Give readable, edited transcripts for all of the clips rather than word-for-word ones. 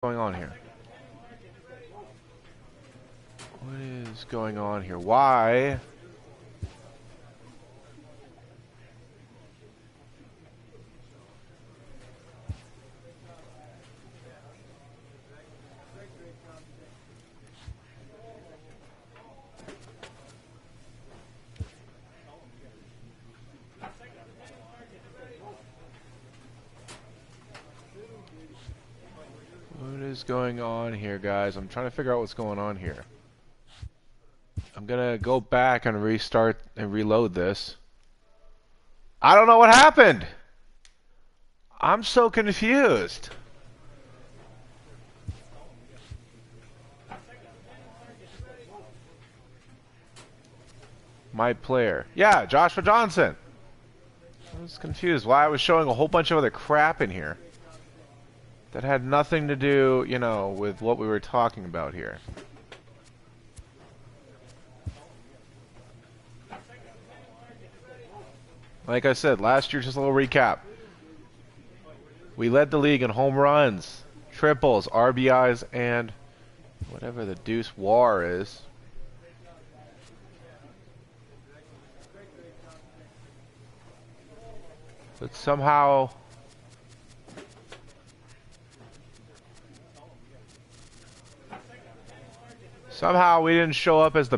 Going on here? What is going on here? Why? What is going on here, guys? I'm trying to figure out what's going on here. I'm gonna go back and restart and reload this. I don't know what happened. I'm so confused. My player. Yeah, Joshua Johnson. I was confused why I was showing a whole bunch of other crap in here that had nothing to do, you know, with what we were talking about here. Like I said, last year, just a little recap. We led the league in home runs, triples, RBIs, and whatever the deuce WAR is. But somehow we didn't show up as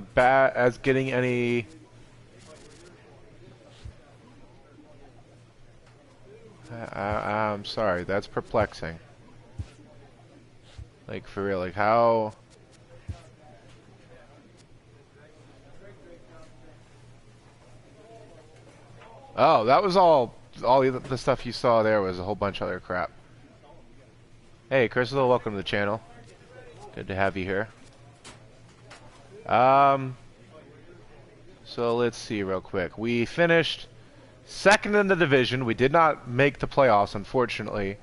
getting any. I'm sorry, that's perplexing. Like, for real, like how? Oh, that was all the stuff you saw there was a whole bunch of other crap. Hey, Crystal, welcome to the channel. Good to have you here. So let's see real quick. We finished second in the division. We did not make the playoffs, unfortunately.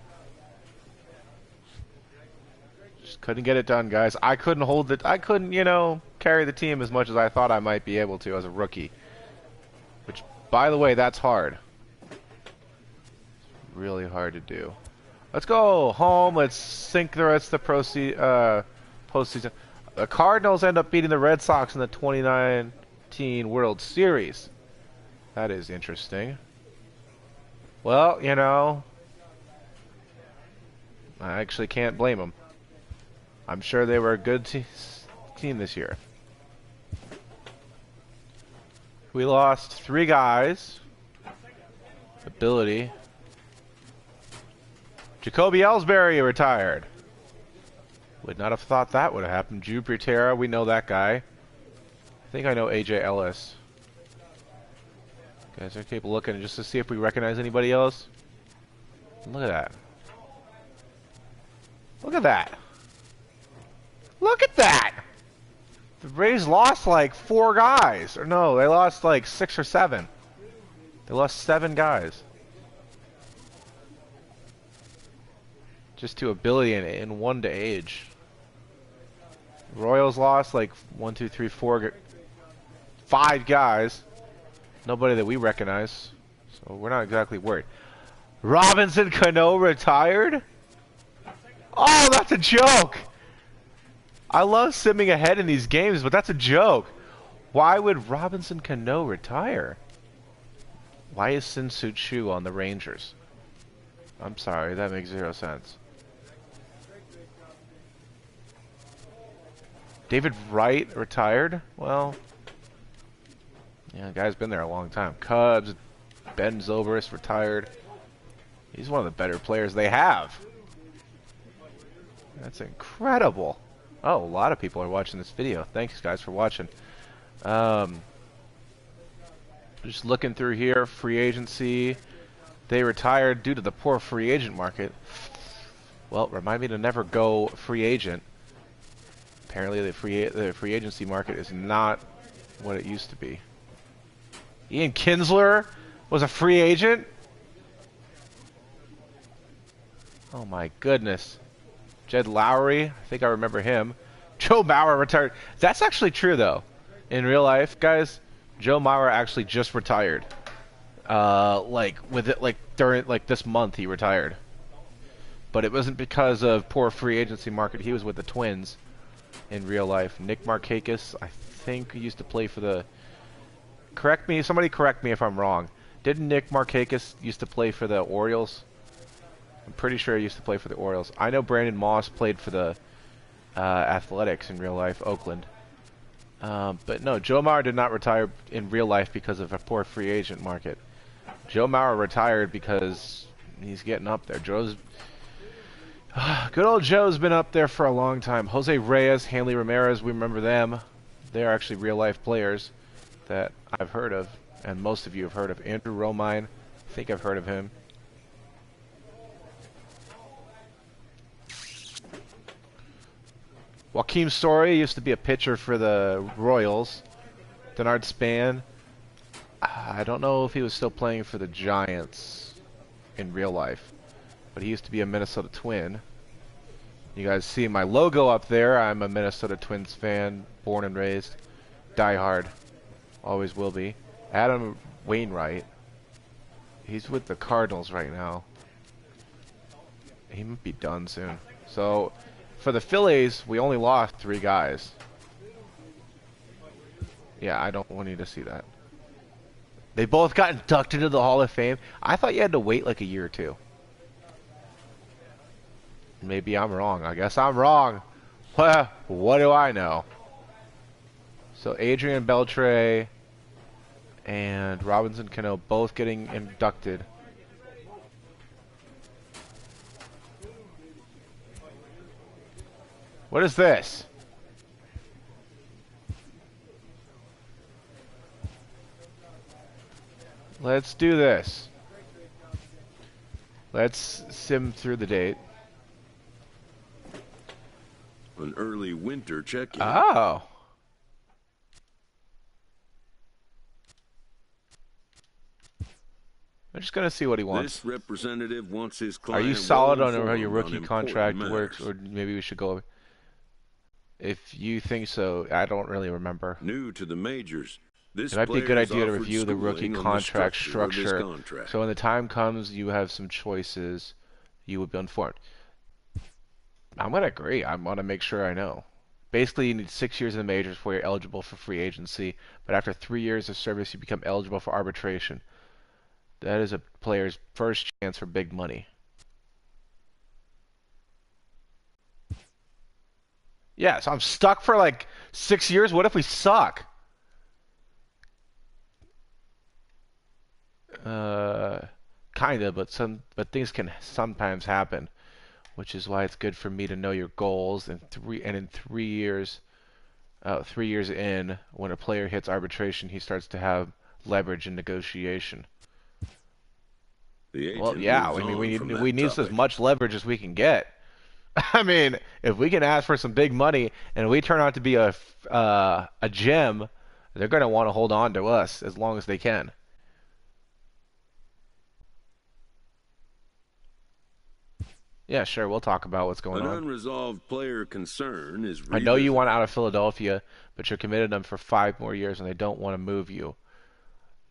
Just couldn't get it done, guys. I couldn't, you know, carry the team as much as I thought I might be able to as a rookie. Which, by the way, that's hard. Really hard to do. Let's go home. Let's sink the rest of the postseason. The Cardinals end up beating the Red Sox in the 2019 World Series. That is interesting. Well, you know, I actually can't blame them. I'm sure they were a good team this year. We lost 3 guys. Ability. Jacoby Ellsbury retired. Would not have thought that would have happened. Drew Butera, we know that guy. I think I know AJ Ellis. Guys, I keep looking just to see if we recognize anybody else. Look at that. Look at that. Look at that! The Rays lost like 4 guys. Or no, they lost like 6 or 7. They lost 7 guys. Just to ability and 1 to age. Royals lost like 1, 2, 3, 4, 5 guys. Nobody that we recognize. So we're not exactly worried. Robinson Cano retired? Oh, that's a joke! I love simming ahead in these games, but that's a joke. Why would Robinson Cano retire? Why is Sin-Soo Choo on the Rangers? I'm sorry, that makes 0 sense. David Wright retired? Well, yeah, the guy's been there a long time. Cubs, Ben Zobrist retired. He's one of the better players they have. That's incredible. Oh, a lot of people are watching this video. Thanks, guys, for watching. Just looking through here, free agency. They retired due to the poor free agent market. Well, remind me to never go free agent. Apparently, the free agency market is not what it used to be. Ian Kinsler was a free agent? Oh my goodness. Jed Lowry, I think I remember him. Joe Mauer retired. That's actually true though. In real life, guys, Joe Mauer actually just retired. Like during this month he retired. but it wasn't because of poor free agency market. He was with the Twins in real life. Nick Markakis, I think, used to play for the... Somebody correct me if I'm wrong. Didn't Nick Markakis used to play for the Orioles? I'm pretty sure he used to play for the Orioles. I know Brandon Moss played for the Athletics in real life, Oakland. But no, Joe Mauer did not retire in real life because of a poor free agent market. Joe Mauer retired because he's getting up there. Good old Joe's been up there for a long time. Jose Reyes, Hanley Ramirez, we remember them. They're actually real life players that I've heard of, and most of you have heard of. Andrew Romine, I think I've heard of him. Joaquim Soria used to be a pitcher for the Royals. Denard Span, I don't know if he was still playing for the Giants in real life, but he used to be a Minnesota Twin. You guys see my logo up there. I'm a Minnesota Twins fan, born and raised. Die hard. Always will be. Adam Wainwright. He's with the Cardinals right now. He might be done soon. So, for the Phillies, we only lost 3 guys. Yeah, I don't want you to see that. They both got inducted into the Hall of Fame. I thought you had to wait like a year or 2. Maybe I'm wrong. I guess I'm wrong. Well, what do I know? So Adrian Beltre and Robinson Cano both getting inducted. What is this? Let's do this. Let's sim through the date. An early winter check-in. Oh. I'm just gonna see what he wants. This representative wants his client. Are you solid on how your rookie contract works, or maybe we should go over? If you think so, I don't really remember. New to the majors. This it might be a good idea to review the rookie contract structure. So when the time comes, you have some choices. You would be informed. I'm gonna agree. I want to make sure I know. Basically, you need 6 years in the majors before you're eligible for free agency. But after 3 years of service, you become eligible for arbitration. That is a player's first chance for big money. Yeah, so I'm stuck for like 6 years. What if we suck? Kinda, but things can sometimes happen, which is why it's good for me to know your goals. In 3 years, 3 years in, when a player hits arbitration, he starts to have leverage in negotiation. Well, yeah, I mean, we need as much leverage as we can get. I mean, if we can ask for some big money and we turn out to be a gem, they're going to want to hold on to us as long as they can. Yeah, sure, we'll talk about what's going on. An unresolved player concern is... I know you want out of Philadelphia, but you're committed to them for 5 more years and they don't want to move you.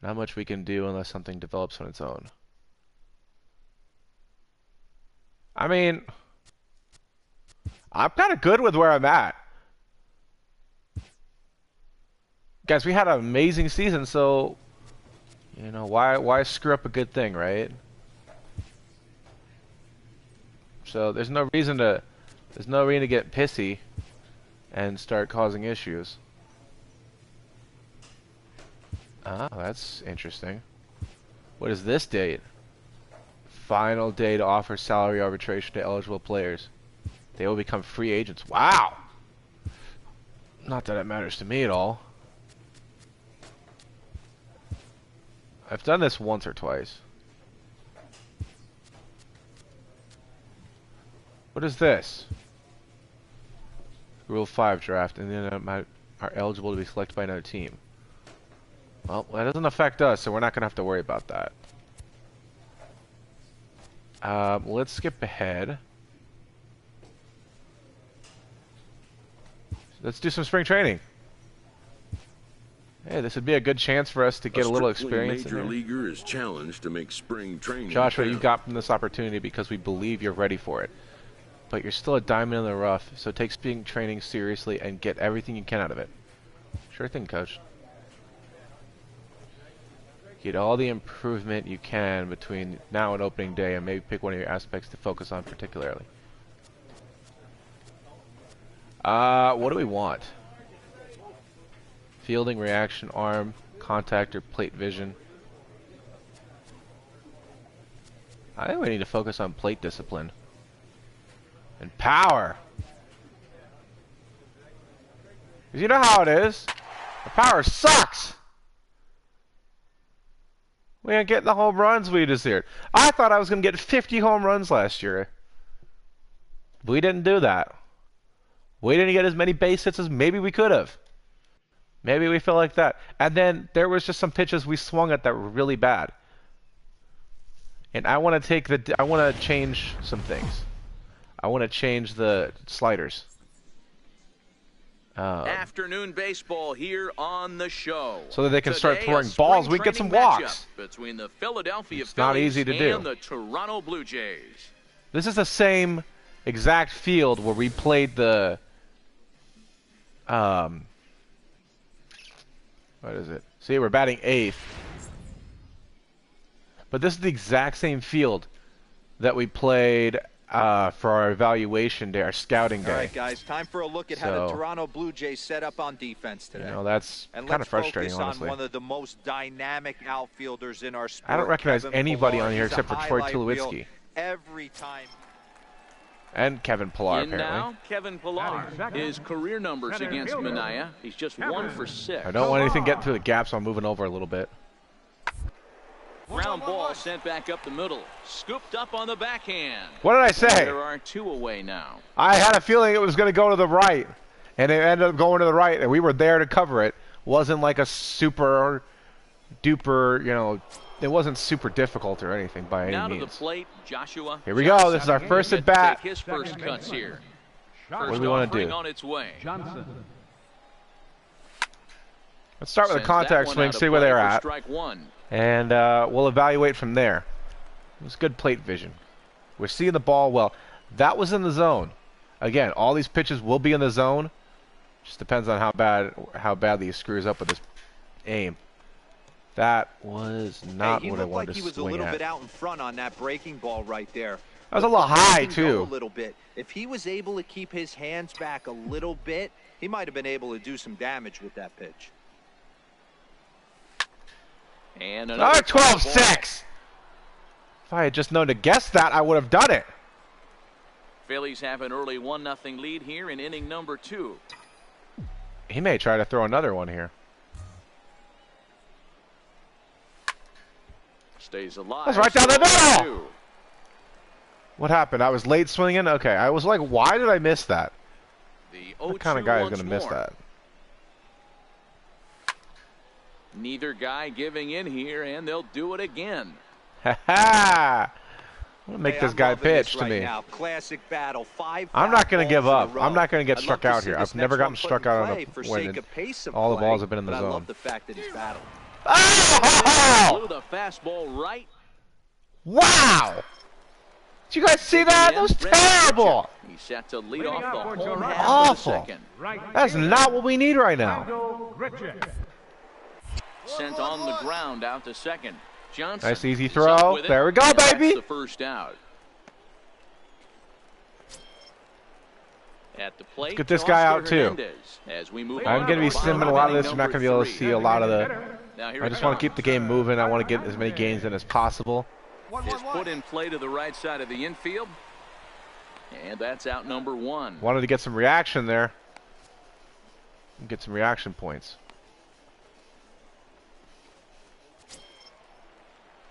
Not much we can do unless something develops on its own. I mean, I'm kind of good with where I'm at. Guys, we had an amazing season, so, you know, why screw up a good thing, right? So there's no reason to get pissy and start causing issues. Ah, that's interesting. What is this date? Final day to offer salary arbitration to eligible players. They will become free agents. Wow! Not that it matters to me at all. I've done this once or twice. What is this? Rule 5 draft, and then are eligible to be selected by another team. Well, that doesn't affect us, so we're not going to have to worry about that. Let's skip ahead. Let's do some spring training. Hey, this would be a good chance for us to get a little strictly experience in major there. leaguer is challenged to make spring training Joshua, you count. got from this opportunity because we believe you're ready for it. But you're still a diamond in the rough, so take spring training seriously and get everything you can out of it. Sure thing, Coach. Get all the improvement you can between now and opening day, and maybe pick one of your aspects to focus on particularly. What do we want? Fielding, reaction, arm, contact, or plate vision. I think we need to focus on plate discipline. And power! Because you know how it is. The power sucks! We ain't getting the home runs we deserved. I thought I was going to get 50 home runs last year. We didn't do that. We didn't get as many base hits as maybe we could have. Maybe we felt like that. And then there was just some pitches we swung at that were really bad. And I want to change some things. I want to change the sliders. Afternoon baseball here on the show. So that they can start Today, throwing balls. We can get some walks. Between the Philadelphia It's not Phillies easy to do. and the Toronto Blue Jays. This is the same exact field where we played the what is it? See, we're batting 8th. But this is the exact same field that we played for our evaluation day, our scouting day. All right, guys, time for a look at how the Toronto Blue Jays set up on defense today. You know, that's and kind of frustrating, focus honestly. on one of the most dynamic outfielders in our sport. I don't recognize Kevin anybody Pillar. on here He's a except for Troy highlight reel Tulowitzki. every time. And Kevin Pillar, In apparently. now, Kevin Pillar. His career numbers against Minaya. He's just 1 for 6. I don't want anything getting through the gap, so I'm moving over a little bit. Ground ball sent back up the middle. Scooped up on the backhand. What did I say? There are 2 away now. I had a feeling it was going to go to the right, and it ended up going to the right, and we were there to cover it. Wasn't like a super duper, you know, it wasn't super difficult or anything by any Now means. to the plate, Joshua. Here we go. This is our first at bat. Take his first cuts here. What do we want to do? On its way. Let's start with a Sends contact that one swing, out of see where play they're for at, strike 1. and we'll evaluate from there. It's good plate vision. We're seeing the ball well. That was in the zone. Again, all these pitches will be in the zone. Just depends on how badly he screws up with his aim. That was not what I wanted to swing at. He was a little bit out in front on that breaking ball right there. That was a little high, He can go too. A little bit. If he was able to keep his hands back a little bit, he might have been able to do some damage with that pitch. And Another another 12-6. If I had just known to guess that, I would have done it. Phillies have an early 1-0 lead here in inning number 2. He may try to throw another one here. Stays alive. That's right down the middle. 2. What happened? I was late swinging? Okay, I was like, why did I miss that? The What kind of 0-2 guy is once going to miss more. that? Neither guy giving in here, and they'll do it again. Ha ha! I'm going to make Hey, this I'm guy loving this pitch to right me. now. Classic battle. 5 I'm not going to give balls up. in a I'm not going to get row. struck I'd love out to see here. this I've never next gotten one struck put in out play on for a when sake of pace of all the play, balls have been in the but I zone. love the fact that he's battled. Oh! Blew the fastball right. Wow! Did you guys see that? That was terrible! He's set to lead off the home half Awful. of the second. That's not what we need right now. Sent on the ground out to second. Johnson. Nice easy is throw. up with it, There we go, and that's baby. the first out. At the plate, get this guy out, Oscar too. Hernandez, as we move I'm on going to be the bottom simming a of lot of inning this. You're not number going to be able to 3. see a lot of the... Now here I it just want to keep the game comes. moving. I want to get as many gains in as possible. Is put in play to the right side of the infield. And that's out number 1. Wanted to get some reaction there. Get some reaction points.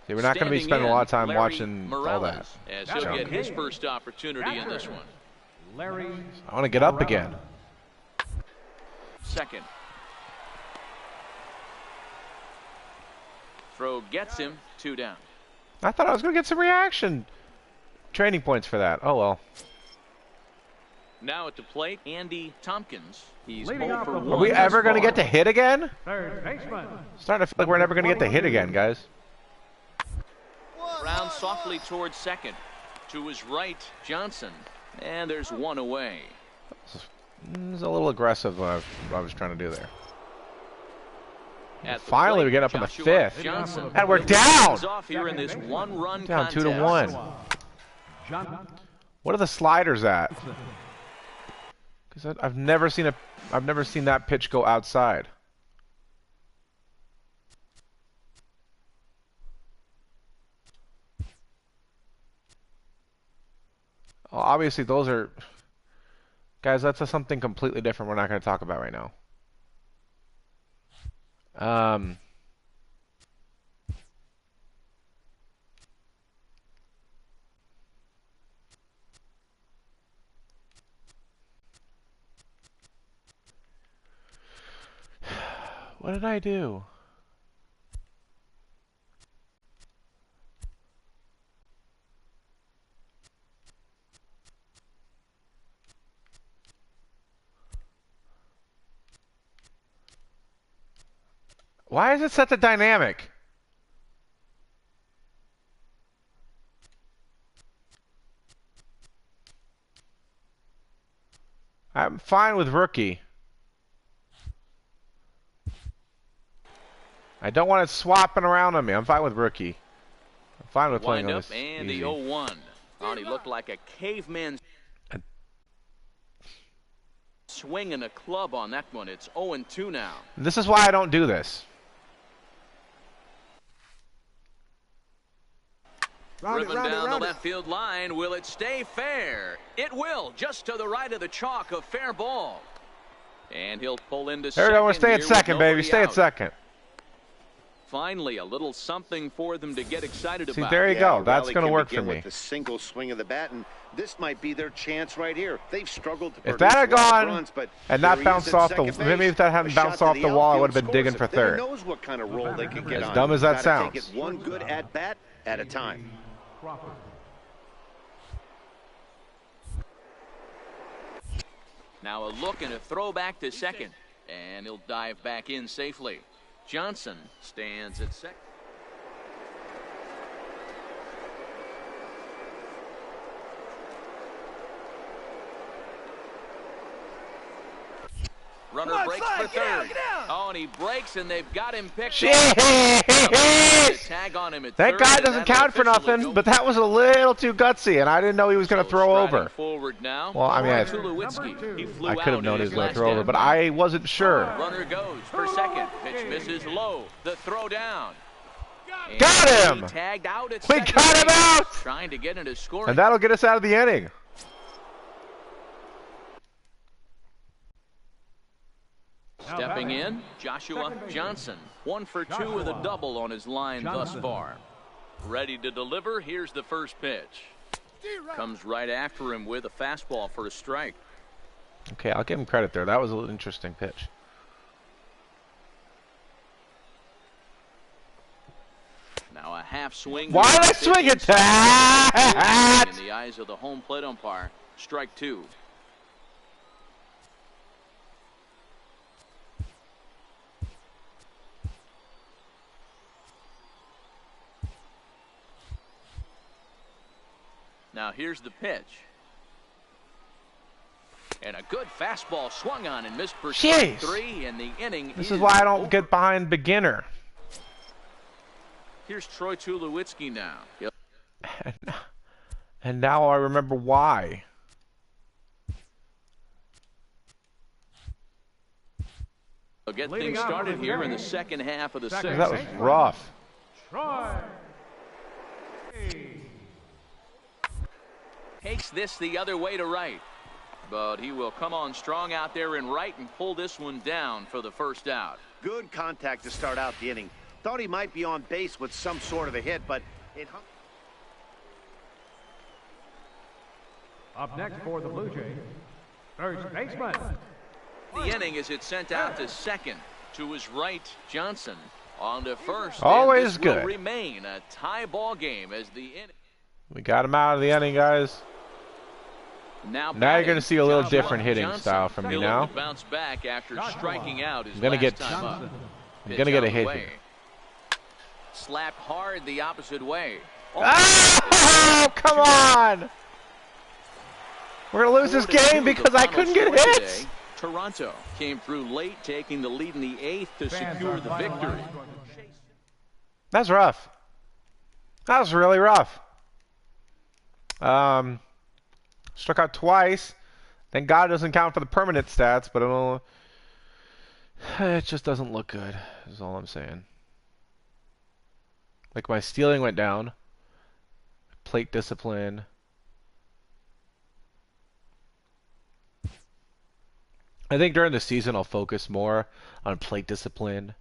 See, we're not going to be Standing spending a lot of in, time Larry watching all that. Morales, as he'll junk. get his first opportunity in this one. I want to get up again. Second. Throw gets him, 2 down. I thought I was going to get some reaction training points for that. Oh, well. Now at the plate, Andy Tompkins. He's 0 for 1. Are we ever going to get to hit again? Third baseman. Starting to feel like we're never going to get to hit again, guys. Round softly towards second. To his right, Johnson. And there's one away. It's a little aggressive what I was trying to do there. Finally, we get up in the Joshua 5th. Johnson. And we're down! Off here in this one-run Down contest. 2-1. What are the sliders at? Because I've never seen that pitch go outside. Well, obviously those are, guys. That's something completely different. We're not going to talk about right now. What did I do? Why is it set to dynamic? I'm fine with rookie. I don't want it swapping around on me. I'm fine with rookie. I'm fine with playing on Wind this up and easy. the 0-1. Oh, he looked like a caveman swinging a club on that one. It's 0-2 now. This is why I don't do this. Driven down the left field line. Will it stay fair? It will. Just to the right of the chalk, a fair ball. And he'll pull into There we second. go. We're stay at here second, with baby. nobody Stay at out. second. Finally, a little something for them to get excited See, about. there you go. That's rally going to can work for begin me. with the single swing of the bat, and this might be their chance right here. They've struggled to If produce that had a lot of gone runs, but and here not he bounced is at off the, second base. maybe if that hadn't A shot bounced to off the the wall, I outfield would have been digging scores for it. Then third. Who knows what kind of roll they could get As on. dumb as that Gotta sounds. Take it one good at bat at a time. Now a look and a throw back to second. And he'll dive back in safely. Johnson stands at second. Runner breaks for third. Oh, and he breaks, and they've got him picked Shit! up. Tag on him at That third, guy and doesn't that'll count for officially nothing, go. but that was a little too gutsy, and I didn't know he was going to So throw striding over. Forward now. Well, I mean, Tulowitzki. He flew I could have out known in he was his going to last throw over, inning. but I wasn't sure. Runner goes for second. Pitch misses low. The throw down. And Got him! he tagged out at We second got him base, out! Trying to get into scoring. And that'll get us out of the inning. Stepping in, Joshua Johnson. 1 for 2 with a double on his line thus far. Ready to deliver. Here's the first pitch. Comes right after him with a fastball for a strike. Okay, I'll give him credit there. That was an interesting pitch. Now a half swing. Why did I swing at that? In the eyes of the home plate umpire. Strike 2. Now here's the pitch. And a good fastball swung on and missed for strike Jeez. 3, and the inning This is why I don't over. get behind beginner. Here's Troy Tulowitzki now. And now I remember why. They'll get things started here in the second half of the sixth. That was rough. Troy. Takes this the other way to right. But he will come on strong out there in right and pull this one down for the first out. Good contact to start out the inning. Thought he might be on base with some sort of a hit, but it hung. Up next for the Blue Jays, first baseman. The inning is it sent out to second. To his right, Johnson. On to first. Always and this good. will remain a tie ball game as the inning. We got him out of the inning, guys. Now you're going to see a little different hitting Johnson. style from me now. Bounce back after striking out his I'm going to get time up. I'm going to get a hit here. Slapped hard the opposite way. Oh, come on! We're going to lose this game because I couldn't get hits. Toronto came through late, taking the lead in the 8th to secure the victory. That's rough. That was really rough. Struck out twice. Thank God it doesn't count for the permanent stats, but it just doesn't look good, is all I'm saying. Like, my stealing went down. Plate discipline. I think during the season I'll focus more on plate discipline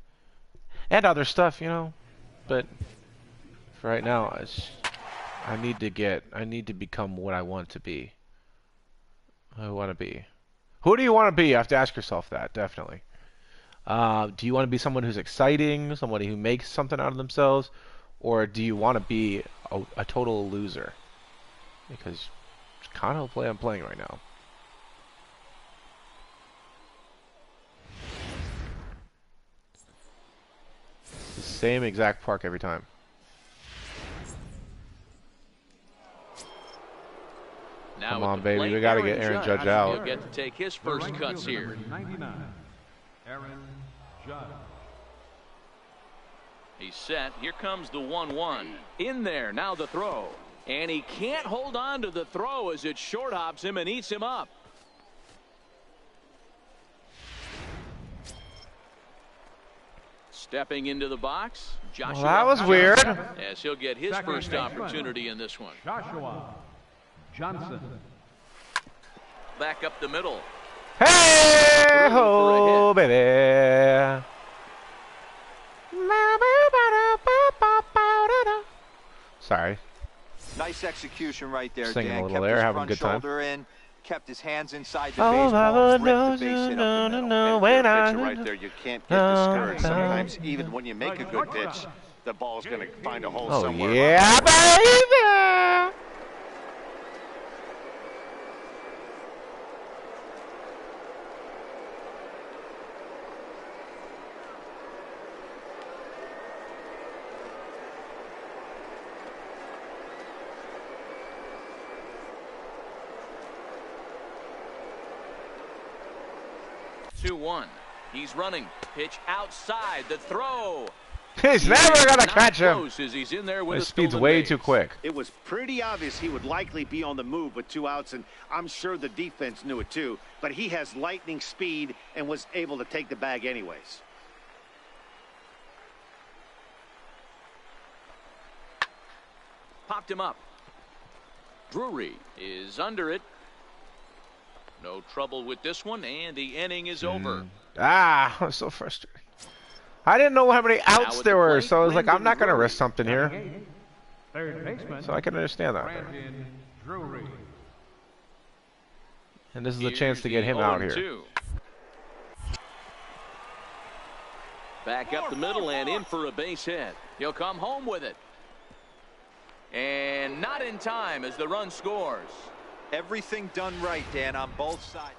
and other stuff, you know. But for right now, I need to become what I want to be. I want to be. Who do you want to be? You have to ask yourself that, definitely. Do you want to be someone who's exciting, somebody who makes something out of themselves, or do you want to be a total loser? Because it's kind of the play I'm playing right now. It's the same exact park every time. Now come on, baby. We got to get Aaron Judge out. He'll get to take his first cuts here. 99, Aaron Judge. He's set. Here comes the 1-1. In there. Now the throw. And he can't hold on to the throw as it short hops him and eats him up. Stepping into the box, Joshua. Well, that was weird. As he'll get his first opportunity in this one. Joshua Johnson. Back up the middle. Hey ho, baby. Sorry. Nice execution right there, Singing Dan. a little Kept there, his having a front good time. shoulder in, kept his hands inside the Oh, baseball, ripped the knows base hit no, up the no, middle. no, And when if you're a I pitcher right there, you can't get discouraged. no. Sometimes, even when you make a good pitch, the ball's going to find a hole Oh somewhere. yeah, baby. He's running. Pitch outside. The throw. He's never going to catch him. He's in there with His speed's way too quick. It was pretty obvious he would likely be on the move with 2 outs, and I'm sure the defense knew it too. But he has lightning speed and was able to take the bag anyways. Popped him up. Drury is under it. No trouble with this one, and the inning is over. Ah, I'm so frustrated. I didn't know how many outs there were, so I was like, I'm not going to risk something here. Third baseman. So I can understand that. Brandon Drury. And this is a chance to get him out here. Back up the middle and in for a base hit. He'll come home with it. And not in time as the run scores. Everything done right, Dan, on both sides.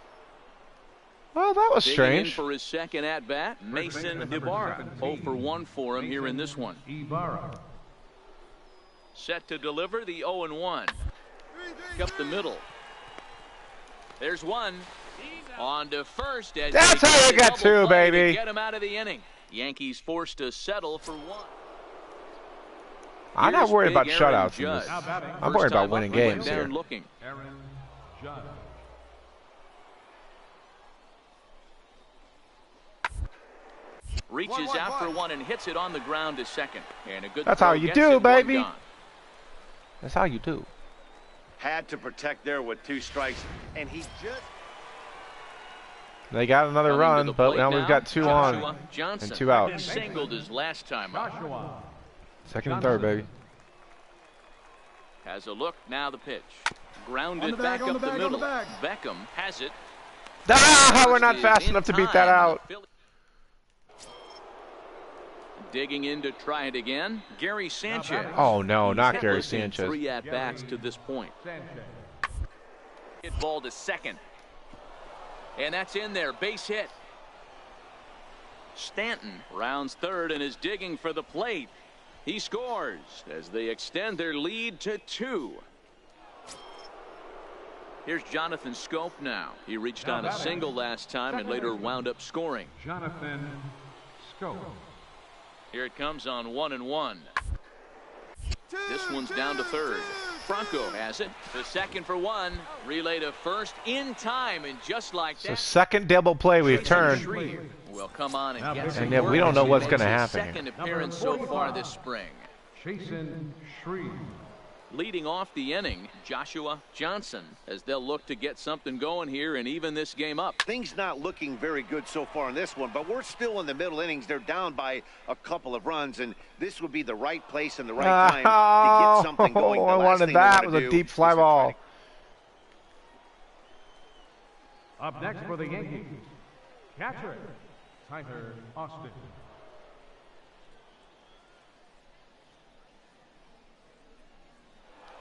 Well, that was Digging in strange. for his second at-bat, Mason Ibarra. 0 for 1 for him here in this one. Ibarra. Set to deliver the 0-1. Up the middle. There's one. On to first. As That's how you get 2, baby. Get him out of the inning. Yankees forced to settle for 1. I'm not worried about Aaron shutouts in Judge. this. Now batting. I'm worried about winning First time up, games went down here. Looking. Aaron Judge. Reaches out for one and hits it on the ground to second. And a good That's throw how you gets do, it, one baby. gone. That's how you do. Had to protect there with 2 strikes, and he just... They got another Coming to run, the but plate now we've got 2 Joshua on Johnson. and 2 out. Singled his last time up. Joshua Second and third, baby. Has a look, now the pitch. Grounded back up the middle. Beckham has it. Ah, we're not Is fast in enough to beat that time. out. Digging in to try it again. Gary Sanchez. Oh no, not Gary Hitless in Sanchez. 3 at-bats to this point. Sanchez. Hit ball to second. And that's in there. Base hit. Stanton rounds third and is digging for the plate. He scores as they extend their lead to 2. Here's Jonathan Schoop now. He reached on a single last time and later wound up scoring. Jonathan Schoop. Here it comes on 1-1. This one's down to third. Franco has it to second for 1. Relay to first in time, and just like that. So second double play we've turned. Will come on and get And yet we don't know what's going to happen here. Second appearance so far this spring. Jason Shreve. Leading off the inning, Joshua Johnson, as they'll look to get something going here and even this game up. Things not looking very good so far in this one, but we're still in the middle innings. They're down by a couple of runs, and this would be the right place and the right time to get something going. I wanted that. It was a deep fly ball. Up next for the Yankees, catcher Tyler Austin.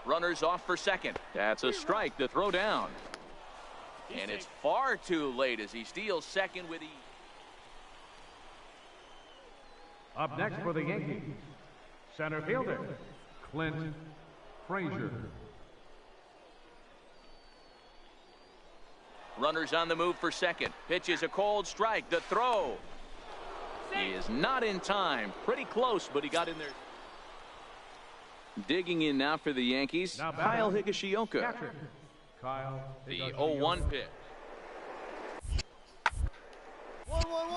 Runners off for second. That's a strike to throw down. And it's far too late as he steals second with ease. Up next for the Yankees, center fielder Clint Frazier. Runners on the move for second. Pitch is a cold strike. The throw. He is not in time. Pretty close, but he got in there. Digging in now for the Yankees, Kyle Higashioka. Catcher Kyle The Higashioka. 0-1 pitch.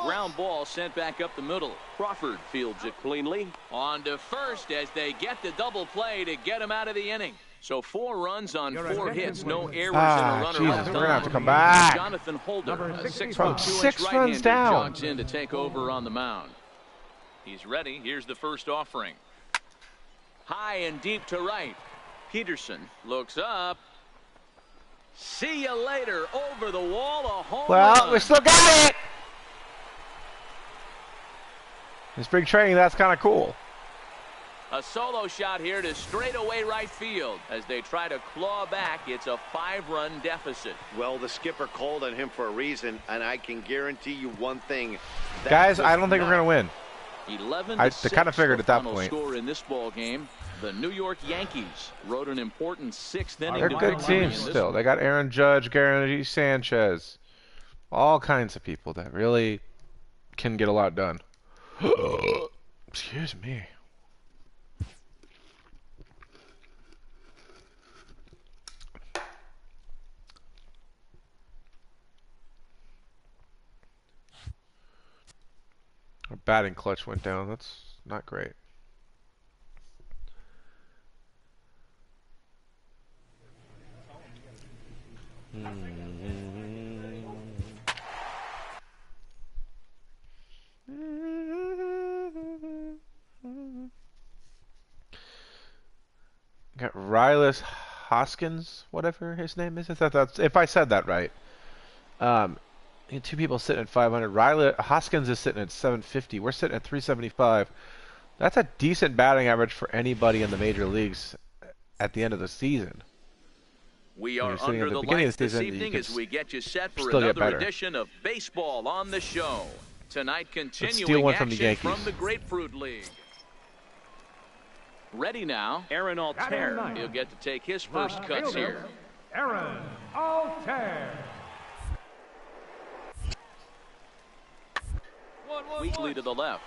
Ground ball sent back up the middle. Crawford fields it cleanly. On to first as they get the double play to get him out of the inning. So 4 runs on 4 hits, no errors, and a runner Jesus, left we're gonna have to on. come back. Jonathan Holder, Number a 64. 6'2" 6 runs right-hander, down. jogs in to take over on the mound. He's ready. Here's the first offering. High and deep to right. Peterson looks up. See you later. Over the wall, a home Well, run. we still got it. In spring training, that's kind of cool. A solo shot here to straightaway right field as they try to claw back. It's a 5-run deficit. Well, the skipper called on him for a reason, and I can guarantee you one thing. That Guys, I was don't think we're not going to win. 11 I to kind of 6, figured the at that final point. score in this ball game. The New York Yankees wrote an important 6th inning. They're a good victory in team this still. one. They got Aaron Judge, Gary Sanchez, all kinds of people that really can get a lot done. Excuse me. Our batting clutch went down. That's not great. Got Rylas Hoskins, whatever his name is. If I said that right. Two people sitting at 500. Rylas Hoskins is sitting at 750. We're sitting at 375. That's a decent batting average for anybody in the major leagues at the end of the season. We are You're sitting under at the the beginning lights of the this season, you evening could as we get you set for still get another better. edition of baseball on the show. Tonight steal continuing one from the action Yankees. from the Grapefruit League. Ready now, Aaron Batting Altair. ninth. He'll get to take his first Left cuts fielder, here. Aaron Altair. Weakly to the left.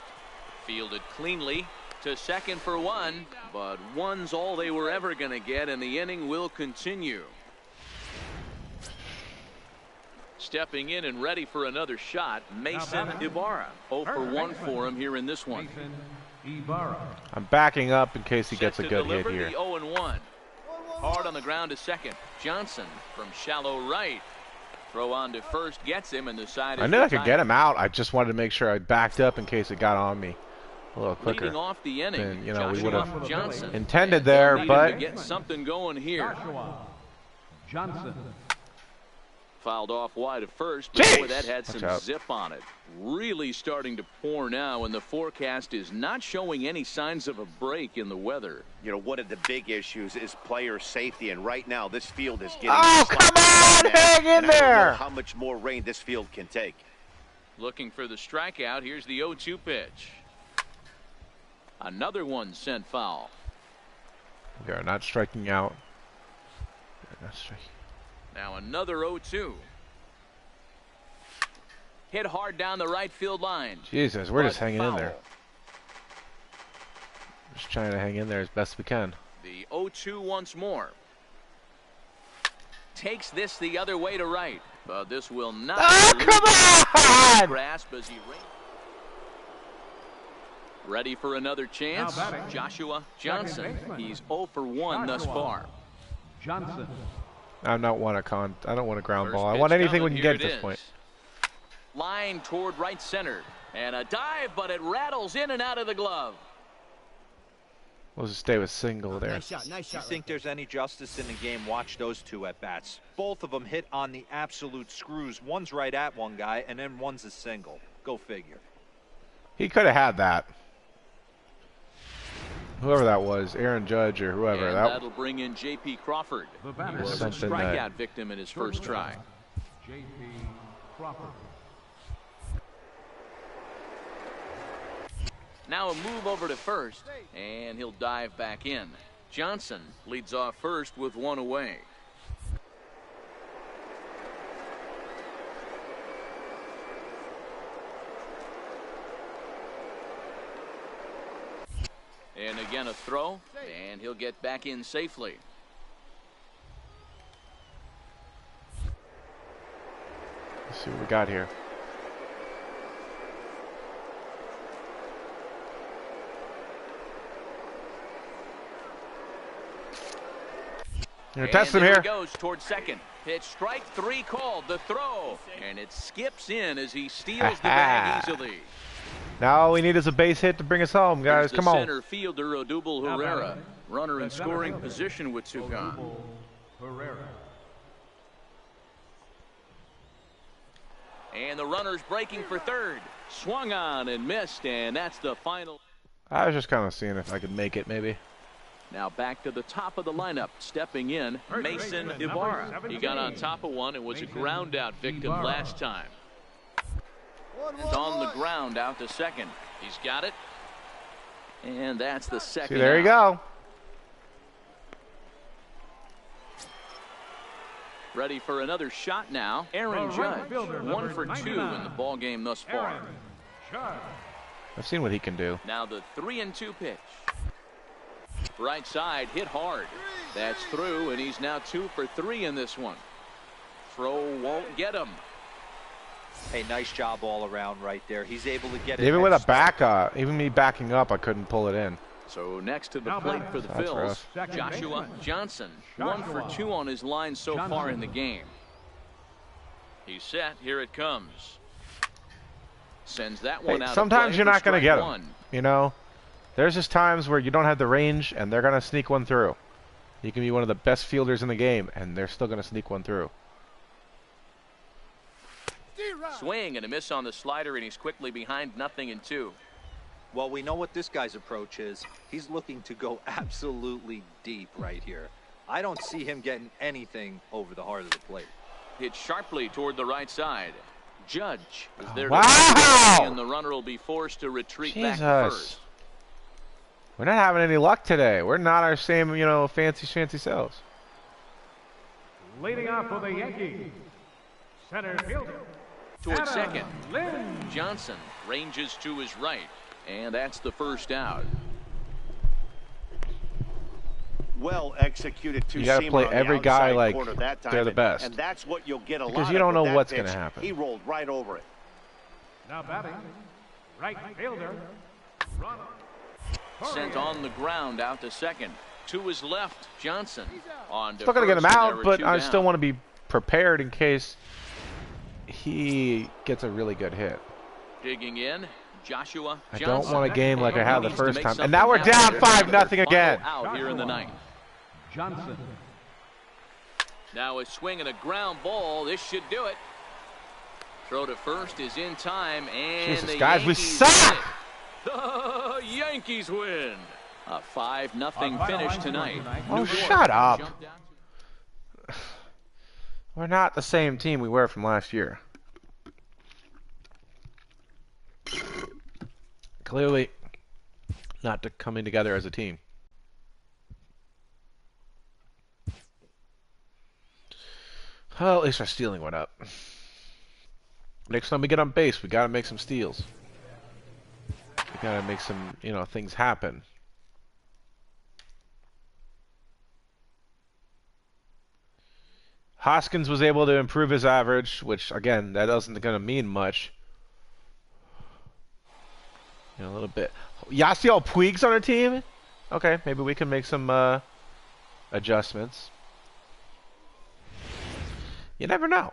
Fielded cleanly to second for 1, but 1's all they were ever going to get, and the inning will continue. Stepping in and ready for another shot, Mason Ibarra. 0 for 1 for him here in this one. Mason Ibarra. I'm backing up in case he gets a Set to good hit deliver here. the 0-1. Hard on the ground to second. Johnson from shallow right. Throw on to first gets him, and the side is I knew I could retired. get him out. I just wanted to make sure I backed up in case it got on me a little quicker. Leading off the inning, Then, you know, we Joshua would've Johnson. intended And there, they'll need him but- to get something going here. Joshua Johnson. Fouled off wide at first, but Jeez! boy, that had some Watch out. zip on it. Really starting to pour now, and the forecast is not showing any signs of a break in the weather. You know, one of the big issues is player safety, and right now this field is getting... Oh, come on! Hang in and I don't know there! how much more rain this field can take. Looking for the strikeout. Here's the 0-2 pitch. Another one sent foul. We are not striking out. We are not striking. Now another 0-2. Hit hard down the right field line. Jesus, we're just But hanging in foul. there. Just trying to hang in there as best we can. The 0-2 once more. Takes this the other way to right. But this will not Oh, come on! grasp as he ready for another chance. Now batting, Joshua Johnson. baseman. He's 0 for 1 thus Joshua far. Johnson. I don't want I don't want a ground First ball. I pitch want anything we coming. can Here get at it this point. is. Line toward right center. And a dive, but it rattles in and out of the glove. We'll just stay with single there. Nice shot. You think there's any justice in the game? Watch those two at bats. Both of them hit on the absolute screws. One's right at one guy, and then one's a single. Go figure. He could have had that. Whoever that was, Aaron Judge or whoever. And That that'll bring in J.P. Crawford. The He batter. was a Something strikeout that- victim in his first try. J.P. Crawford. Now a move over to first, and he'll dive back in. Johnson leads off first with one away. And again a throw, and he'll get back in safely. Let's see what we got here. You're And testing there here. he goes towards second. Pitch strike 3 called, the throw, and it skips in as he steals the bag easily. Now all we need is a base hit to bring us home, guys. Here's Come the on. center fielder Odubel Herrera, runner in The center scoring fielder, position with 2 gone. Herrera. And the runner's breaking for third. Swung on and missed, and that's the final. I was just kind of seeing if I could make it, maybe. Now back to the top of the lineup. Stepping in, First Mason baseman, Ibarra. number He got on 17. top of one and was a Mason ground out victim Ibarra. last time. It's on the ground out to second. He's got it. And that's the second See, there you out. go. Ready for another shot now. Aaron The right Judge, fielder, 1 number for 2 in 99. the ball game thus far. Aaron Judge. I've seen what he can do. Now the 3-2 pitch. Right side hit hard. That's through, and he's now 2 for 3 in this one. Throw won't get him. Hey, nice job all around right there. He's able to get it. Even with a back, even me backing up, I couldn't pull it in. So next to the Now plate back. for the That's Phils, rough. Second Joshua baseman. Johnson. 1 for Joshua 2 on his line so far in Johnson. the game. He's set. Here it comes. Sends that one Hey, out. of sometimes play you're for not going to strike get them. 1. You know, there's just times where you don't have the range, and they're going to sneak one through. You can be one of the best fielders in the game, and they're still going to sneak one through. Swing and a miss on the slider, and he's quickly behind 0-2. Well, we know what this guy's approach is. He's looking to go absolutely deep right here. I don't see him getting anything over the heart of the plate. Hit sharply toward the right side. Judge is there to Wow! and the runner will be forced to retreat back to Jesus. first. We're not having any luck today. We're not our same, you know, fancy selves. Leading off for the Yankees. Center fielder. Toward Adam second. Lynn. Johnson ranges to his right, and that's the first out. Well executed You gotta two-seamer play on the every guy outside like corner that time, they're the and- best. And that's what you'll get a Because lot you don't of with know that what's pitch. gonna happen. He rolled right over it. Now batting. Right fielder. Ronald. Sent on the ground out to second. To his left, Johnson. On to Still going to get him first, and out, there were but 2 I down. still want to be prepared in case he gets a really good hit. Digging in, Joshua I Johnson. don't want a game like I had the Needs to first make time. And something now we're happen down here. 5-0 Final again. Out here in the ninth. Johnson. Now a swing and a ground ball. This should do it. Throw to first is in time, and Jesus, the guys, we Yankees suck! win. The Yankees win. A 5-0 finish tonight. Oh, New York shut up. jumped down to- We're not the same team we were from last year. Clearly not coming together as a team. Well, at least our stealing went up. Next time we get on base, we gotta make some steals. We gotta make some, things happen. Hoskins was able to improve his average, which, again, that isn't going to mean much. A little bit. Yasiel Puig's on our team? Okay, maybe we can make some adjustments. You never know.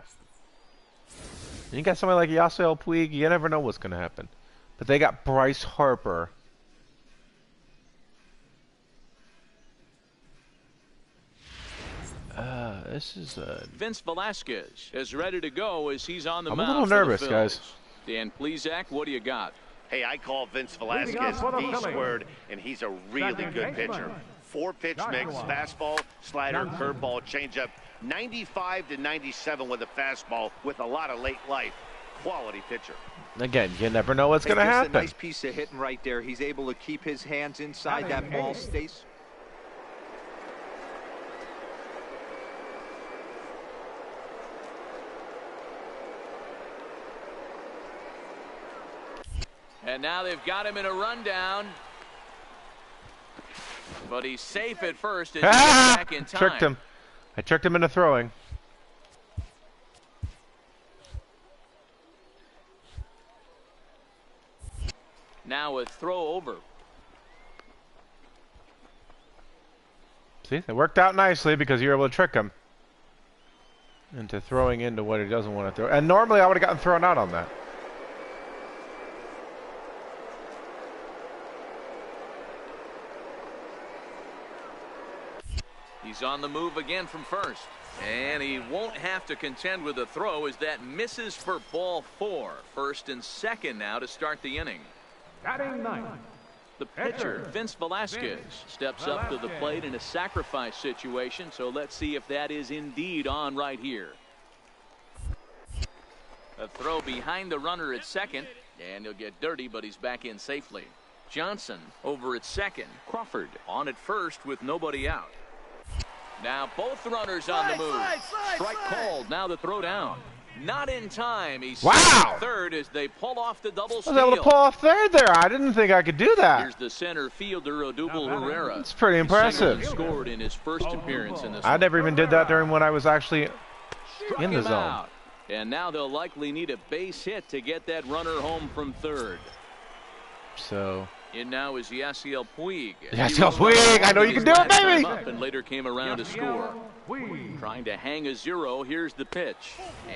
You got somebody like Yasiel Puig, you never know what's going to happen. But they got Bryce Harper. This is Vince Velasquez is ready to go as he's on the I'm a mound. little nervous, guys. Dan Plesac, what do you got? Hey, I call Vince Leading Velasquez off for the the Phillies. squared, and he's a really Second good baseman. pitcher. 4-pitch mix, Joshua fastball, slider, Johnson. curveball, changeup. 95 to 97 with a fastball with a lot of late life. Quality pitcher. Again, you never know what's Hey, going to just happen. a nice piece of hitting right there. He's able to keep his hands inside that ball. Stays. And now they've got him in a rundown. But he's safe at first as he gets back in time. Tricked him. I tricked him into throwing. Now a throw over. See, that worked out nicely because you were able to trick him into throwing into what he doesn't want to throw. And normally I would have gotten thrown out on that. He's on the move again from first. And he won't have to contend with a throw as that misses for ball 4. First and second now to start the inning. Batting ninth. The pitcher, Vince Velasquez, steps up to the plate in a sacrifice situation, so let's see if that is indeed on right here. A throw behind the runner at second, and he'll get dirty, but he's back in safely. Johnson over at second. Crawford on at first with nobody out. Now both runners on the move. Strike called. Now the throw down. Not in time. He's Wow. third as they pull off the double I steal. was able to pull off third there. I didn't think I could do that. Here's the center fielder, Odubel Herrera. It's pretty impressive. He scored in his first appearance in this I one. never even did that during when I was actually Struck in the him zone. out. And now they'll likely need a base hit to get that runner home from third. So, In now is Yasiel Puig. Yasiel Puig, I know you can do it, baby! And later came around to score. Puig. Trying to hang a zero. Here's the pitch.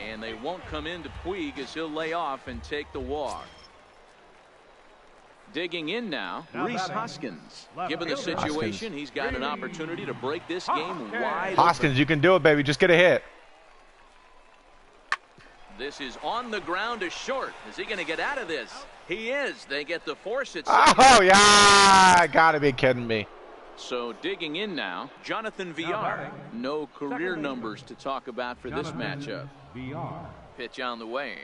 And they won't come into Puig as he'll lay off and take the walk. Digging in now, Now Rhys batting. Hoskins. Left Given the fielder. situation, he's got an opportunity to break this game wide Hoskins, open. you can do it, baby. Just get a hit. This is on the ground to short. Is he going to get out of this? He is. They get the force at Oh, yeah. Gotta be kidding me. So digging in now, Jonathan Now Villar. batting. No career Second numbers to talk about for this matchup. VR. Pitch on the way.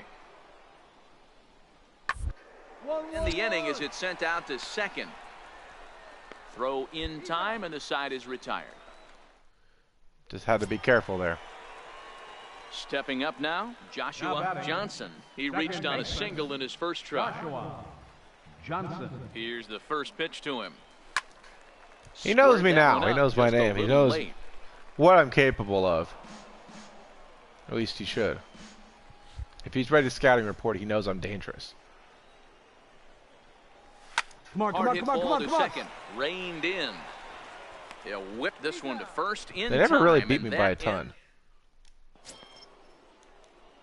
In the inning as it's sent out to second. Throw in time and the side is retired. Just had to be careful there. Stepping up now, Now Joshua batting. Johnson. He Second reached on a baseman. single in his first try. Joshua Johnson. Here's the first pitch to him. He knows Squared me that now. one He up knows my just a name. He little knows late. what I'm capable of. At least he should. If he's ready to scouting report, he knows I'm dangerous. Come on, come Hard on, hit come on, come ball on, to come on. second. Reined in. They'll whip this one to first in They never really time, beat and me by a that ton.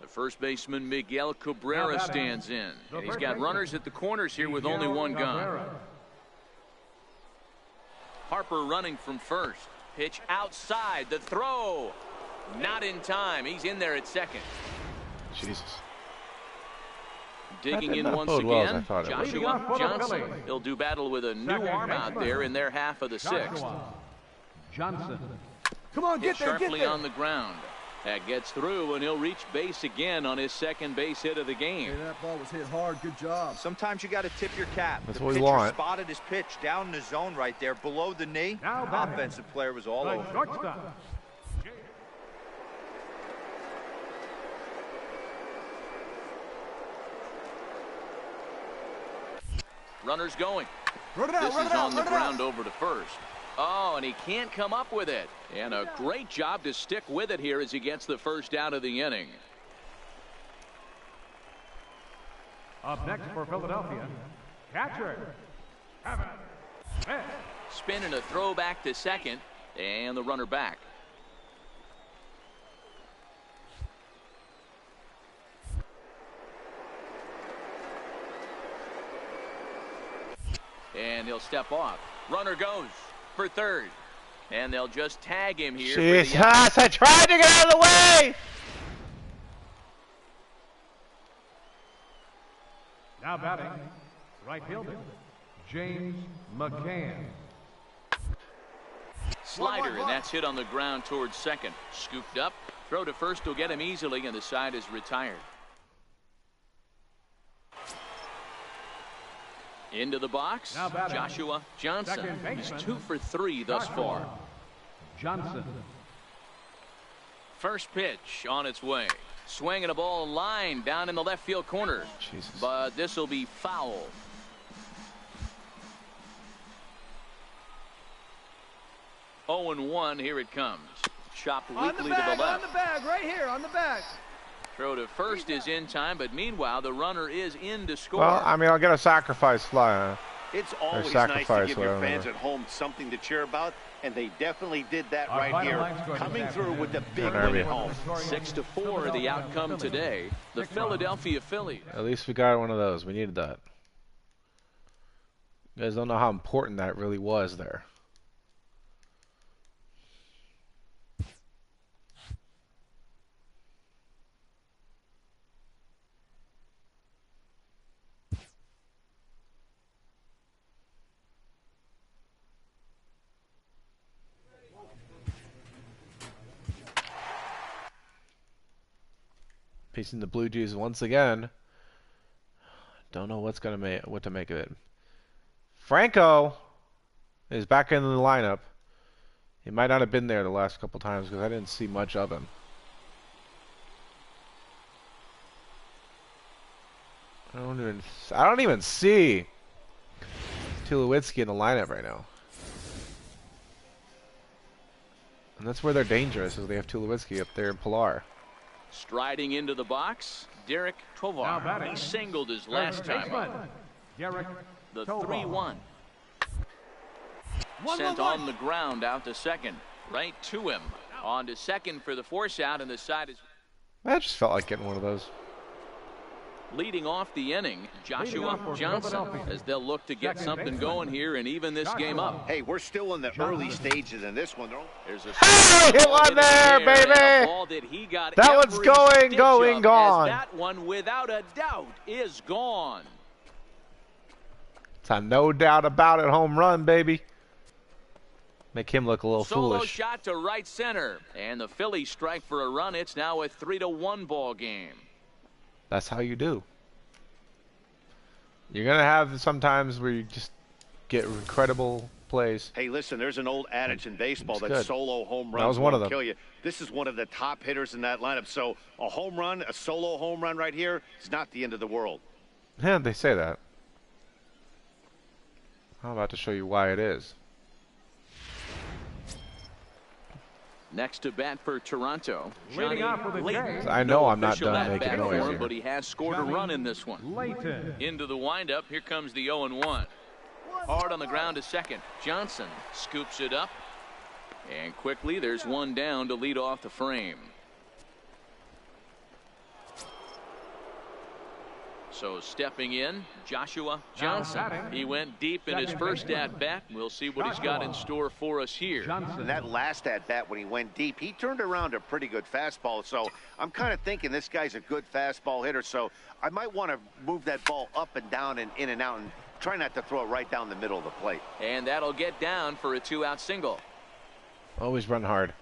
The first baseman Miguel Cabrera Now batting. stands in. The And he's first got baseman, runners at the corners here with only Miguel one gun. Cabrera. Harper running from first. Pitch outside. The throw. Not in time. He's in there at second. Jesus. Digging in not once bode well as I again, thought it would. Joshua Johnson. He'll do battle with a new Second arm out baseman. there in their half of the sixth. Joshua Johnson. Come on, Hit get there, get sharply there. on the ground. That gets through, and he'll reach base again on his second base hit of the game. Hey, that ball was hit hard. Good job. Sometimes you got to tip your cap. That's the what we pitcher want. spotted his pitch down in the zone right there below the knee. Now batting. Offensive player was all The over. shortstop. Runners going. Run it out, This run is it out, on the run it out. ground over to first. Oh, and he can't come up with it. And a great job to stick with it here as he gets the first out of the inning. Up next for Philadelphia, catcher, Kevin Smith. Spin and a throw back to second, and the runner back. And he'll step off. Runner goes for third. And they'll just tag him here. Jesus, For the out. I tried to get out of the way! Now batting, right fielder, James McCann. Slider, and that's hit on the ground towards second. Scooped up. Throw to first will get him easily, and the side is retired. Into the box, Now batting. Joshua Johnson. Second He's baseman. 2 for 3 thus far. Joshua Johnson. First pitch on its way. Swinging a ball line down in the left field corner. Jesus. But this will be foul. Oh and 1, here it comes. Chopped weakly to the left. on the bag, right here, on the bag. Throw to first is in time, but meanwhile the runner is in to score. Well, I mean, I'll get a sacrifice fly. Huh? It's always nice to sacrifice, give your whatever. fans at home something to cheer about, and they definitely did that Our right final here, line score coming this through with the big Derby. win at home. 6-4 the outcome today. The Philadelphia Phillies. At least we got one of those. We needed that. You guys don't know how important that really was there. Facing the Blue Jays once again. Don't know what to make of it. Franco is back in the lineup. He might not have been there the last couple times because I didn't see much of him. I don't even see Tulowitzki in the lineup right now. And that's where they're dangerous, is they have Tulowitzki up there in Pilar. Striding into the box, Derek Now Tovar. batting. He singled his Third last time baseman, up. Derek The Tovar. 3-1. Sent on the ground out to second. Right to him. On to second for the force out, and the side is I just felt like getting one of those. leading off the inning. Joshua off for Johnson, Philadelphia. as they'll look to get Second something baseman. going here and even this game up. Hey, we're still in the early stages in this one. There's a Hey, hit one there, and a baby! ball that he got That one's every going, stitch going, of, gone. as that one, without a doubt, is gone. It's a no doubt about it home run, baby. Make him look a little Solo foolish. shot to right center, and the Phillies strike for a run. It's now a 3-1 ball game. That's how you do. You're going to have sometimes where you just get incredible plays. Hey, listen, there's an old adage in baseball It's that good. solo home runs That was one of won't them. kill you. This is one of the top hitters in that lineup. So a home run, a solo home run right here, is not the end of the world. Yeah, they say that. I'm about to show you why it is. Next to bat for Toronto, Leading off for the Layton. Jays, I know I'm not Official done at making bat noise for him, here. but he has scored a run in this one. Layton. Into the windup, here comes the 0-1. Hard on the ground to second. Johnson scoops it up, and quickly there's one down to lead off the frame. So stepping in, Joshua Johnson. He went deep in his first at-bat. We'll see what he's got in store for us here. And that last at-bat when he went deep, he turned around a pretty good fastball. So I'm kind of thinking this guy's a good fastball hitter. So I might want to move that ball up and down and in and out and try not to throw it right down the middle of the plate. And that'll get down for a 2-out single. Always run hard.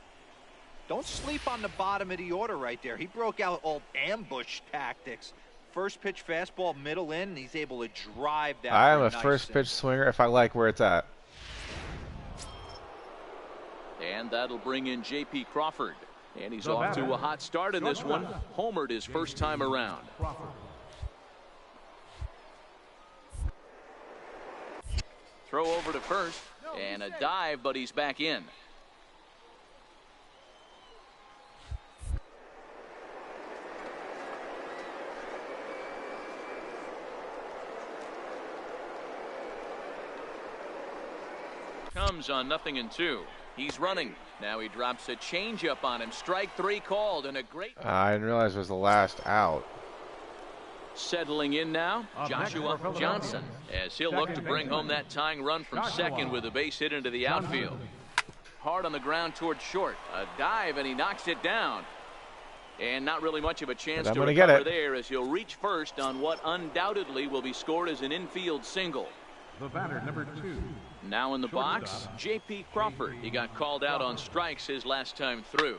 Don't sleep on the bottom of the order right there. He broke out old ambush tactics. First pitch fastball, middle in, and he's able to drive that. I am a nice first pitch swinger if I like where it's at. And that'll bring in J.P. Crawford. And he's off to a hot start in this one. Homered his first time around. Throw over to first. And a dive, but he's back in. Comes on 0-2. He's running. Now he drops a changeup on him. Strike 3 called, and a great. I didn't realize it was the last out. Settling in now, Joshua Johnson, as he'll look to bring home that tying run from second with a base hit into the outfield. Hard on the ground towards short. A dive, and he knocks it down. And not really much of a chance to recover there as he'll reach first on what undoubtedly will be scored as an infield single. The batter, number 2. Now in the box, J.P. Crawford. He got called out on strikes his last time through.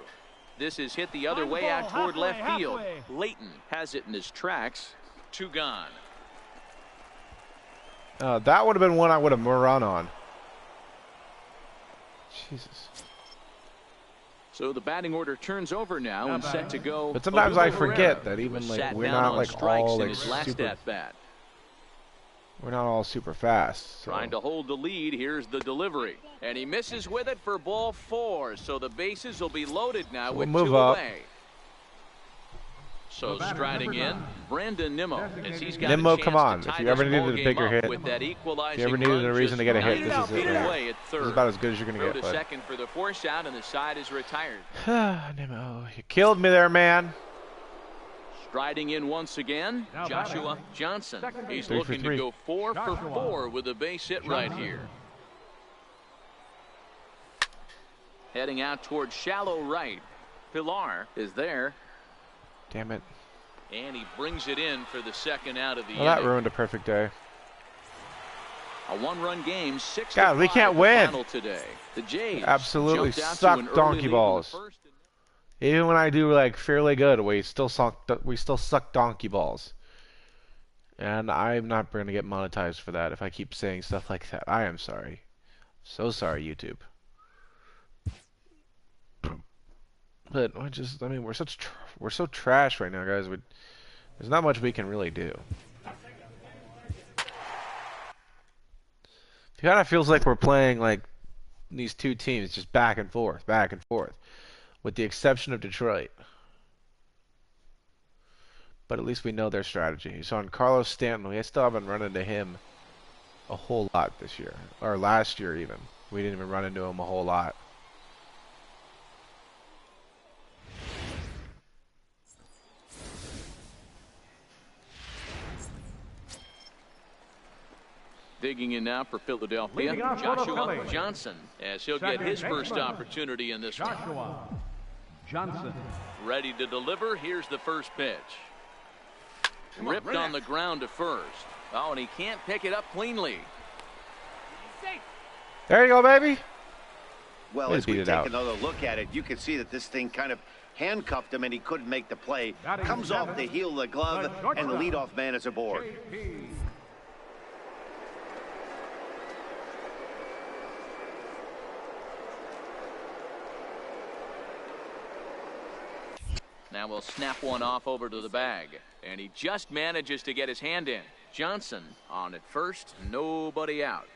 This is hit the other way out toward left field. Layton has it in his tracks. 2 gone. That would have been one I would have run on. Jesus. So the batting order turns over now and set to go. But sometimes I forget that even like we're not like all like super. We're not all super fast. So. Trying to hold the lead. Here's the delivery. And he misses with it for ball 4. So the bases will be loaded now with 2 away. So striding in, Brandon Nimmo. As he's got Nimmo, a chance come on. to if tie you ever this needed a bigger hit, with that if you ever needed a reason to get a hit, this is it. Away at third. This is about as good as you're going to get. To second for the force out, and the side is retired. Nimmo, you killed me there, man. Striding in once again, Joshua Johnson. He's looking to go 4 for 4 with a base hit right here. Heading out towards shallow right. Pilar is there. Damn it. And he brings it in for the second out of the inning. That ruined a perfect day. A 1-run game, 6 God, we can't win. Today. The Jays absolutely suck donkey balls. Even when I do like fairly good, we still suck donkey balls. And I'm not going to get monetized for that if I keep saying stuff like that. I am sorry. So sorry, YouTube. But I mean, we're so trash right now, guys. There's not much we can really do. It kind of feels like we're playing like these two teams just back and forth, with the exception of Detroit. But at least we know their strategy. So on Carlos Stanton, we still haven't run into him a whole lot this year, or last year even. We didn't even run into him a whole lot. Digging in now for Philadelphia, Joshua Johnson, as he'll get his first opportunity in this one. Joshua Johnson. Ready to deliver. Here's the first pitch. Ripped on the ground to first. Oh, and he can't pick it up cleanly. There you go, baby. Well, as we take another look at it, you can see that this thing kind of handcuffed him and he couldn't make the play. Comes off the heel of the glove, and the leadoff man is aboard. Now we'll snap one off over to the bag. And he just manages to get his hand in. Johnson on at first, nobody out.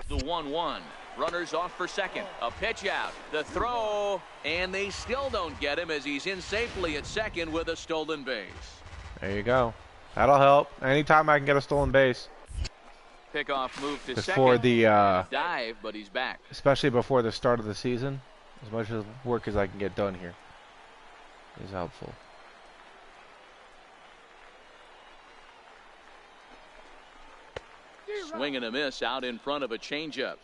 The 1-1. Runners off for second. A pitch out. The throw. And they still don't get him as he's in safely at second with a stolen base. There you go. That'll help. Anytime I can get a stolen base. Pickoff move to before second. The dive, but he's back. Especially before the start of the season. As much as work as I can get done here is helpful. Swing and a miss out in front of a changeup.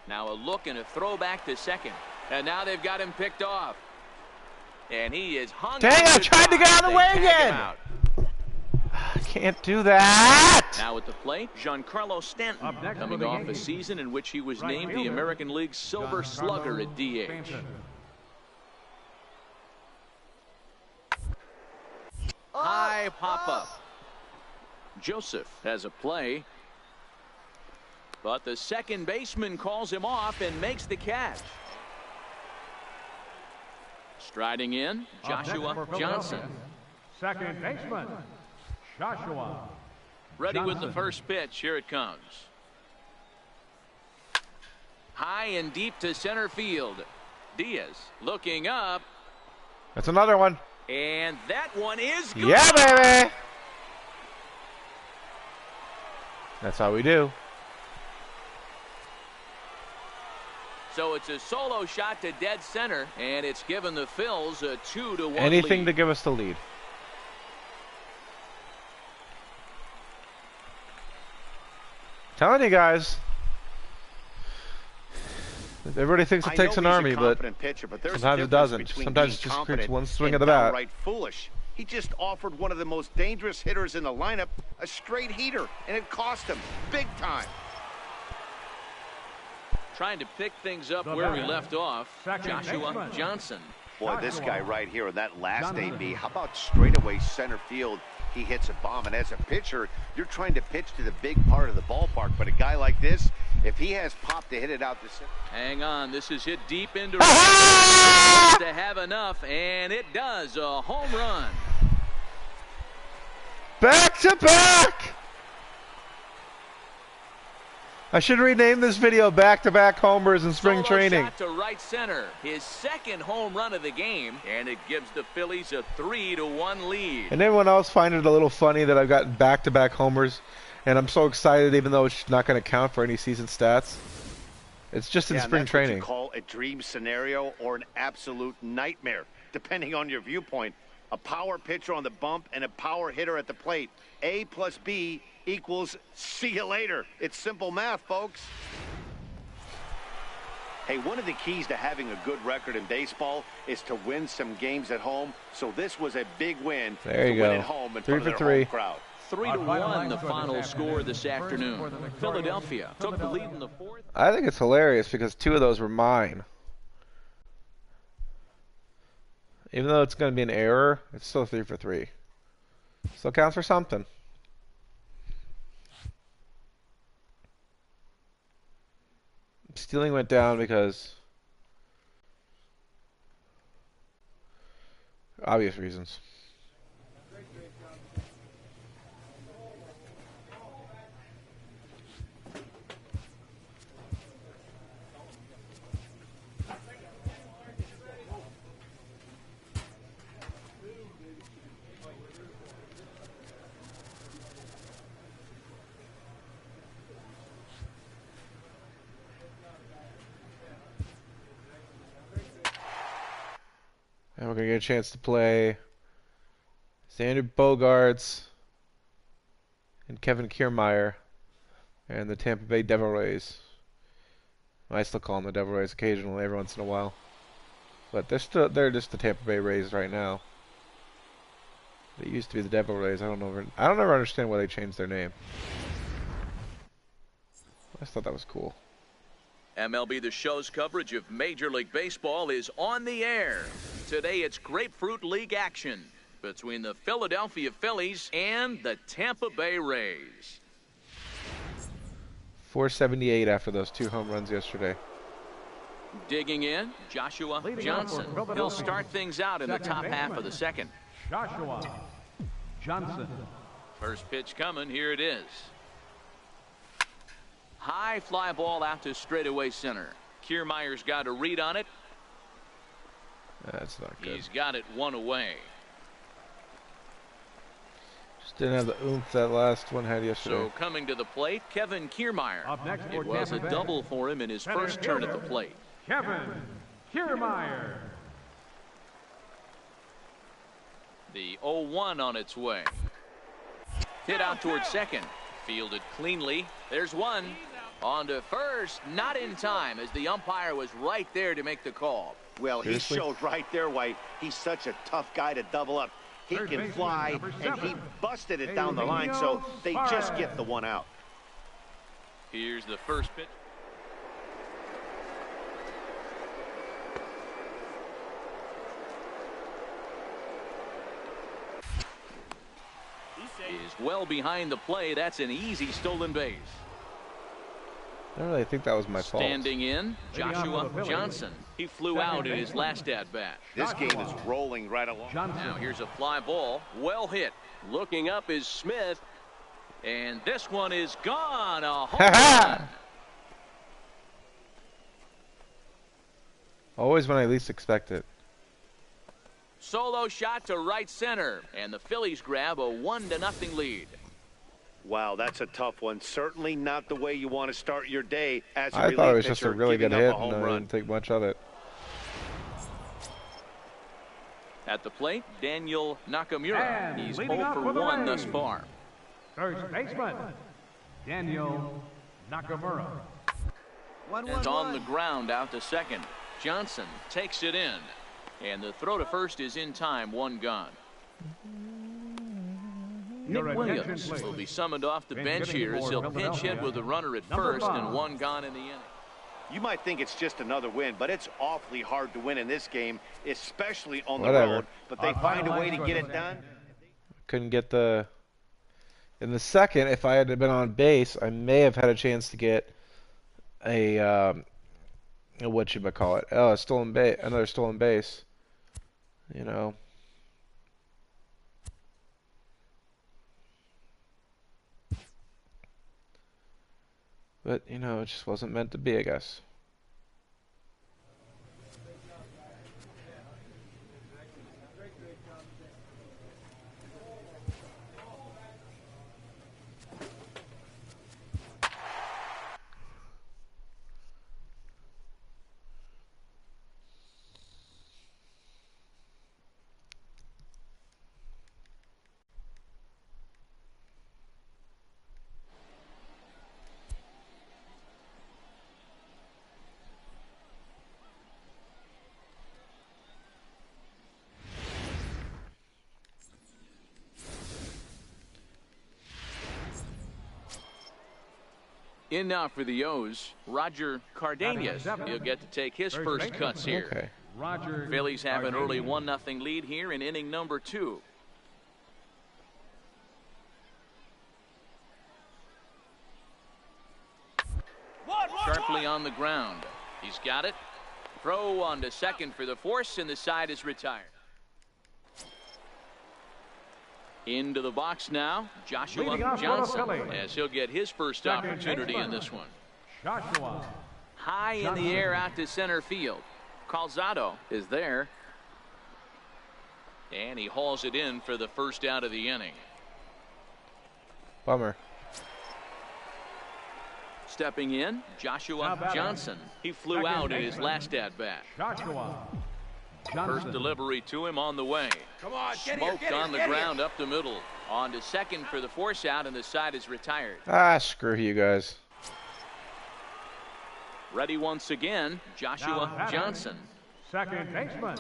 Now a look and a throw back to second. And now they've got him picked off. And he is hung. Dang, I tried to get out of the way again. I can't do that. Now at the plate, Giancarlo Stanton, coming off a season in which he was named the American League's Silver Slugger at DH. High pop-up. Joseph has a play. But the second baseman calls him off and makes the catch. Striding in, Joshua Johnson. Second baseman, Joshua Ready Johnson. with the first pitch. Here it comes. High and deep to center field. Diaz looking up. That's another one. And that one is good. Yeah, baby. That's how we do. So it's a solo shot to dead center, and it's given the Phils a 2-1 Anything lead. to give us the lead. Telling you guys. Everybody thinks it takes an army, but pitcher, but sometimes it doesn't. Sometimes it just creates one swing of the bat. Right, foolish. He just offered one of the most dangerous hitters in the lineup a straight heater, and it cost him big time. Trying to pick things up where we left off, Joshua Johnson. Boy, this guy right here in that last AB, how about straightaway center field? He hits a bomb, and as a pitcher, you're trying to pitch to the big part of the ballpark, but a guy like this, if he has pop to hit it out to center. Hang on, this is hit deep into right. To have enough, and it does. A home run. Back to back. I should rename this video back-to-back homers in spring Solo training. Shot to right center. His second home run of the game, and it gives the Phillies a 3-1 lead. And anyone else find it a little funny that I've gotten back-to-back homers, and I'm so excited even though it's not going to count for any season stats? It's just in spring that's training. What you call a dream scenario or an absolute nightmare, depending on your viewpoint. A power pitcher on the bump and a power hitter at the plate. A plus B equals see you later. It's simple math, folks. Hey, one of the keys to having a good record in baseball is to win some games at home. So this was a big win. There you to win go. at home in 3 front for of 3. their home crowd. 3-1 the final score this afternoon. Philadelphia took the lead in the fourth. I think it's hilarious because 2 of those were mine. Even though it's going to be an error, it's still 3 for 3. Still counts for something. Stealing went down because obvious reasons. And we're going to get a chance to play Xander Bogaerts and Kevin Kiermaier and the Tampa Bay Devil Rays. I still call them the Devil Rays occasionally, every once in a while. But they're just the Tampa Bay Rays right now. They used to be the Devil Rays. I don't ever understand why they changed their name. I just thought that was cool. MLB The Show's coverage of Major League Baseball is on the air. Today it's Grapefruit League action between the Philadelphia Phillies and the Tampa Bay Rays. 478 after those 2 home runs yesterday. Digging in, Joshua Johnson. He'll start things out in the top half of the second. Joshua Johnson. First pitch coming. Here it is. High fly ball out to straightaway center. Kiermaier's got a read on it. That's not good. He's got it one away. Just didn't have the oomph that last one had yesterday. So coming to the plate, Kevin Kiermaier. Up next for It was a Tampa Bay. double for him in his Center first turn at the fielder, plate. Kevin Kiermaier. The 0-1 on its way. Hit out towards second. Fielded cleanly. There's one. On to first. Not in time as the umpire was right there to make the call. Well, he Seriously? showed right there why he's such a tough guy to double up. He Third can baseman, fly, number and he 7, busted it down the line, so they just get the one out. Here's the first pitch. Is well behind the play. That's an easy stolen base. I don't really think that was my fault. Standing in, Joshua Johnson. He flew out in his last at bat. This game is rolling right along. Now here's a fly ball. Well hit. Looking up is Smith. And this one is gone. A home run. Always when I least expect it. Solo shot to right center. And the Phillies grab a 1-0 lead. Wow, that's a tough one. Certainly not the way you want to start your day as a I thought it was relief just a pitcher really good giving hit, up a and home I run. didn't think much of it. At the plate, Daniel Nakamura. And He's leading 0 off for for the 1 thus Rays. far. First baseman, Daniel Nakamura. It's on the ground out to second. Johnson takes it in. And the throw to first is in time. One gone. Nick Your Williams attention, please. will be summoned off the Bench bench hitting here as for he'll pinch hit Philadelphia. with a runner at Number first 5. and one gone in the inning. You might think it's just another win, but it's awfully hard to win in this game, especially on the Whatever. road. But they find a way to get it done. Couldn't get the... In the second, if I had been on base, I may have had a chance to get a what you might call it? Oh, a stolen base, another stolen base. You know. But, you know, it just wasn't meant to be, I guess. In now for the O's, Roger Cardenas. He'll get to take his first cuts here. Okay. Roger Phillies have an early Cardenas. 1-0 lead here in inning number 2. Sharply on the ground. He's got it. Throw on to second for the force, and the side is retired. Into the box now, Joshua Leading off for the Johnson, Phillies. as he'll get his first Second opportunity in baseman. this one. Joshua High in Johnson. the air out to center field. Calzado is there. And he hauls it in for the first out of the inning. Bummer. Stepping in, Joshua Now batting. Johnson. He flew Second out in his baseman. last at bat. Joshua First Johnson. delivery to him on the way. Come on, Smoked on the ground up the middle. On to second for the force out, and the side is retired. Ah, screw you guys. Ready once again, Now Joshua batting. Johnson. Second baseman,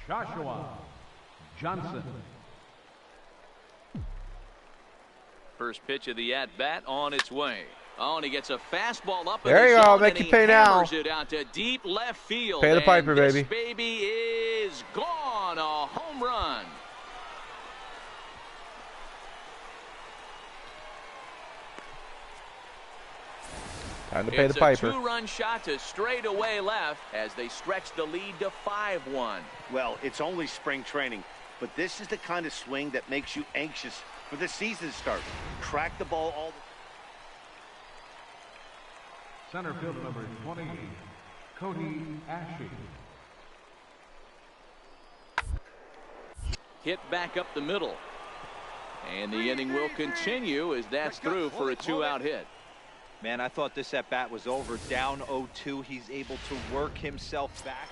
Joshua Johnson. First pitch of the at-bat on its way. Oh, and he gets a fastball up There in you the go, zone, make and you he pay now. hammers it out to deep left field. Pay the and piper, this baby. baby is gone. A home run. Time to pay It's the piper. a 2-run shot to straightaway left as they stretch the lead to 5-1. Well, it's only spring training, but this is the kind of swing that makes you anxious for the season start. Track the ball all the Center field number 20, Cody Ashley. Hit back up the middle. And the inning will continue as that's through for a 2-out hit. Man, I thought this at bat was over. Down 0-2. He's able to work himself back.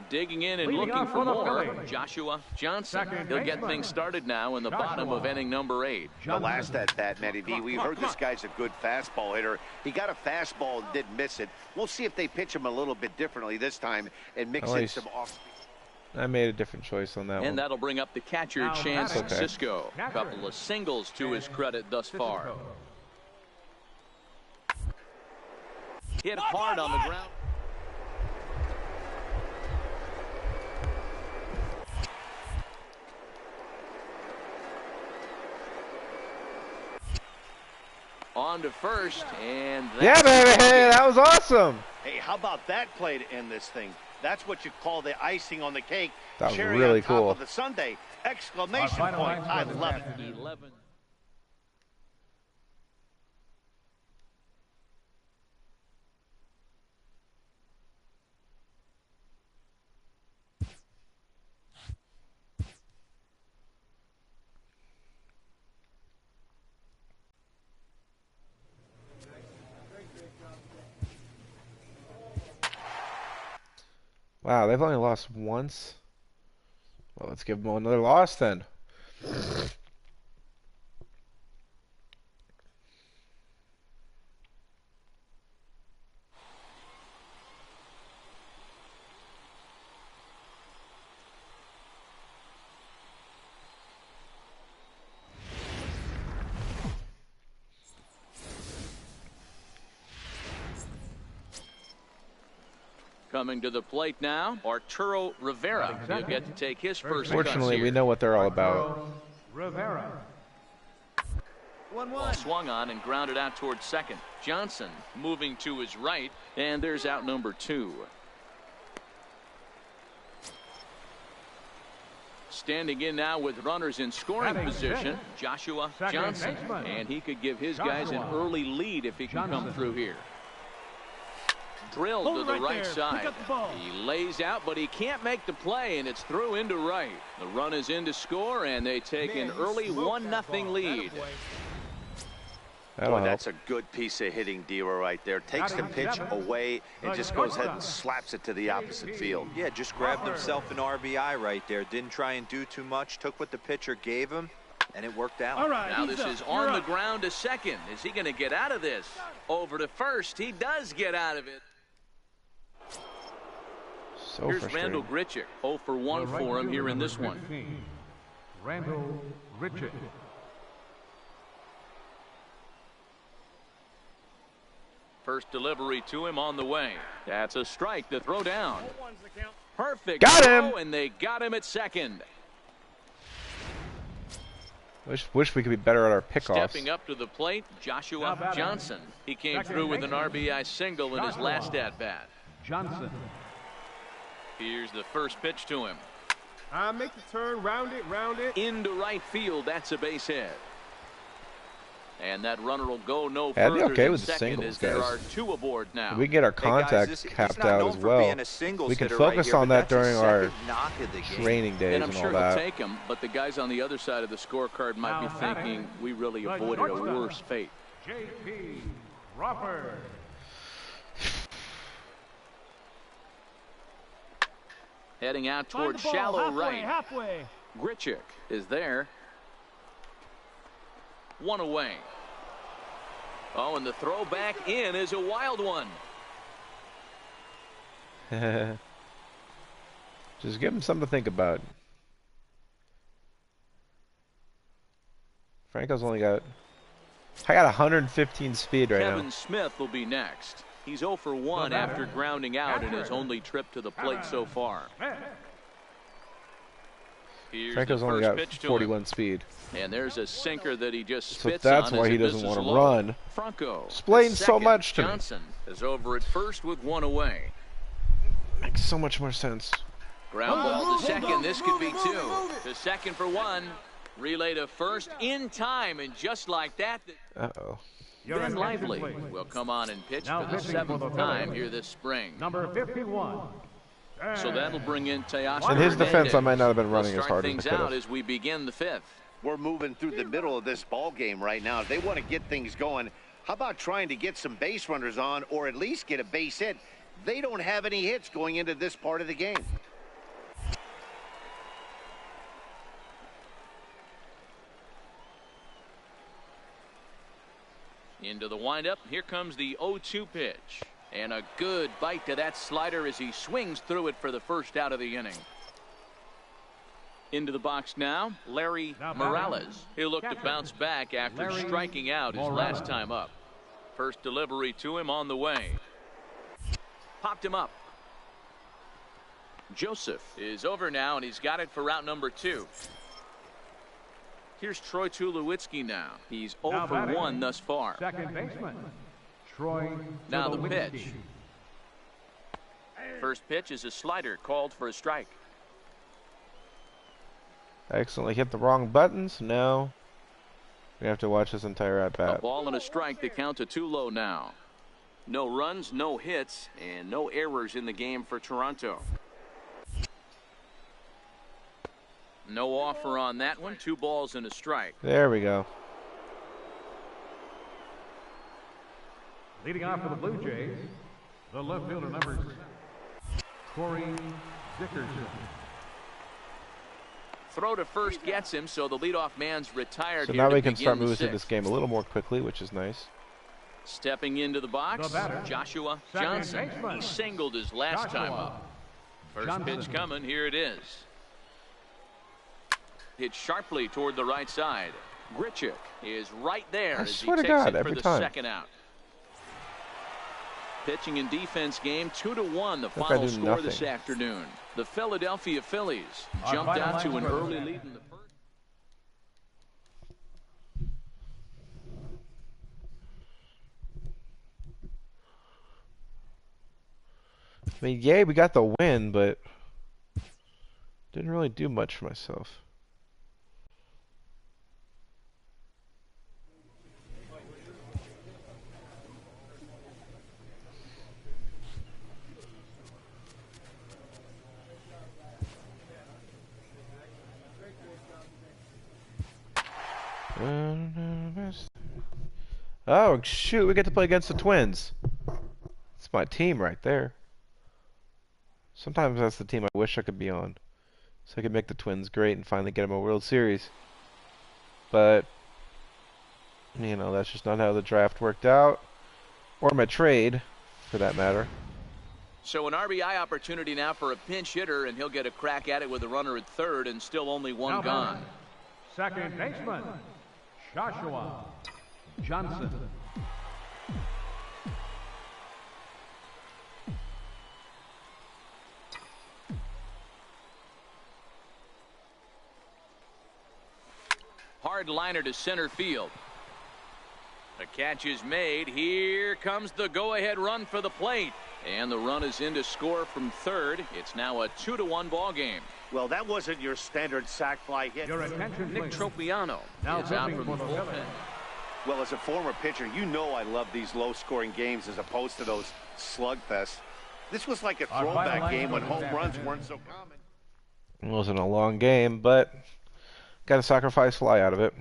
Digging in and looking for more, Joshua Johnson. He'll get things started now in the bottom of inning number 8. The last at bat, Matty V, we heard this guy's a good fastball hitter. He got a fastball and didn't miss it. We'll see if they pitch him a little bit differently this time and mix in some off. I made a different choice on that one. And that'll bring up the catcher, Chance Sisco. A couple of singles to his credit thus far. Hit hard on the ground. On to first, and yeah, baby, hey, that was awesome. Hey, how about that play to end this thing? That's what you call the icing on the cake. That was Cherry really on top cool. of the sundae! Exclamation point! I love it. 11. Wow, they've only lost once. Well, let's give them another loss then. Coming to the plate now, Arturo Rivera. He'll get to take his first. Fortunately, we know what they're all about. Rivera. 1-1. Ball swung on and grounded out towards second. Johnson moving to his right, and there's out number 2. Standing in now with runners in scoring position, Joshua Johnson, and he could give his guys an early lead if he can come through here. Drilled to the right side. He lays out, but he can't make the play, and it's through into right. The run is in to score, and they take an early 1-0 lead. Boy, that's a good piece of hitting, Dero, right there. Takes the pitch away and just goes ahead and slaps it to the opposite field. Yeah, just grabbed himself an RBI right there. Didn't try and do too much. Took what the pitcher gave him, and it worked out. All right, now this is on the ground to second. Is he going to get out of this? Over to first. He does get out of it. So here's Randall Grichuk. 0 for 1 for him here in this one. Randall Grichuk. First delivery to him on the way. That's a strike to throw down. Perfect. Got him. And they got him at second. Wish we could be better at our pickoffs. Stepping up to the plate, Joshua Johnson. He came through with an RBI single in his last at-bat. Johnson. Here's the first pitch to him. Make the turn, round it. Into right field, that's a base hit. And that runner will go no I'd further be okay than with the second singles, as there guys. are 2 aboard now. We can get our contacts capped out as well. We can focus on that during our training days and I'm and sure all he'll that. take him, but the guys on the other side of the scorecard might be thinking we really avoided a worse fate. J.P. Crawford. Heading out towards shallow right. Grichuk is there. 1 away. Oh, and the throw back in is a wild one. Just give him something to think about. Franco's only got... I got 115 speed right now. Kevin Smith will be next. He's 0 for 1 after grounding out in his only trip to the plate so far. Here's Franco's only got 41 speed. And there's a sinker that he just So spits that's on why as he it doesn't misses want to low. run. Franco Explains at so second. much to me. Johnson is over at first with 1 away. Makes so much more sense. Ground ball to second. This could be two. To second for one. Relay to first in time, and just like that. Uh-oh. Ben Lively will come on and pitch for the 7th time here this spring. Number 51. So that'll bring in Teoscar. In his defense, I might not have been running as hard as I things could out have. as we begin the 5th. We're moving through the middle of this ball game right now. If they want to get things going, how about trying to get some base runners on or at least get a base hit? They don't have any hits going into this part of the game. Into the windup. Here comes the 0-2 pitch. And a good bite to that slider as he swings through it for the first out of the inning. Into the box now, Larry Morales. He'll look to bounce back after striking out his last time up. First delivery to him on the way. Popped him up. Joseph is over now, and he's got it for route number 2. Here's Troy Tulowitzki now. He's 0 for 1 thus far. Second baseman, Troy. Now the pitch. First pitch is a slider called for a strike. I accidentally hit the wrong buttons. No. We have to watch this entire at bat. A ball and a strike. The count to Tulo now. No runs, no hits, and no errors in the game for Toronto. No offer on that one. 2 balls and a strike. There we go. Leading off for the Blue Jays, the left fielder number 6, Corey Dickerson. Throw to first gets him, so the leadoff man's retired. So here now to we can begin start the moving through 6th. this game a little more quickly, which is nice. Stepping into the box, The batter, Joshua second Johnson. baseman, He singled his last time Joshua up. First Johnson. pitch coming. Here it is. Hit sharply toward the right side. Grichuk is right there I as he swear to takes God, it for every the time. 2nd out. Pitching and defense game 2-1. The That guy final did score this nothing. afternoon. The Philadelphia Phillies Our jumped final out to line an score. early lead in the 1st. I mean, yay, we got the win, but didn't really do much for myself. Oh, shoot, we get to play against the Twins. It's my team right there. Sometimes that's the team I wish I could be on. So I could make the Twins great and finally get them a World Series. But, you know, that's just not how the draft worked out. Or my trade, for that matter. So an RBI opportunity now for a pinch hitter, and he'll get a crack at it with a runner at third and still only one Now gone. batting, second baseman, Joshua Johnson. Hard liner to center field. The catch is made. Here comes the go-ahead run for the plate. And the run is in to score from third. It's now a 2-1 ball game. Well, that wasn't your standard sac fly hit. Your attention, Nick please. Tropiano Now is out pitching from the for the bullpen. Phillies. Well, as a former pitcher, you know I love these low-scoring games as opposed to those slugfests. This was like a Our final throwback line game when score home this runs afternoon. weren't so common. It wasn't a long game, but got a sacrifice fly out of it.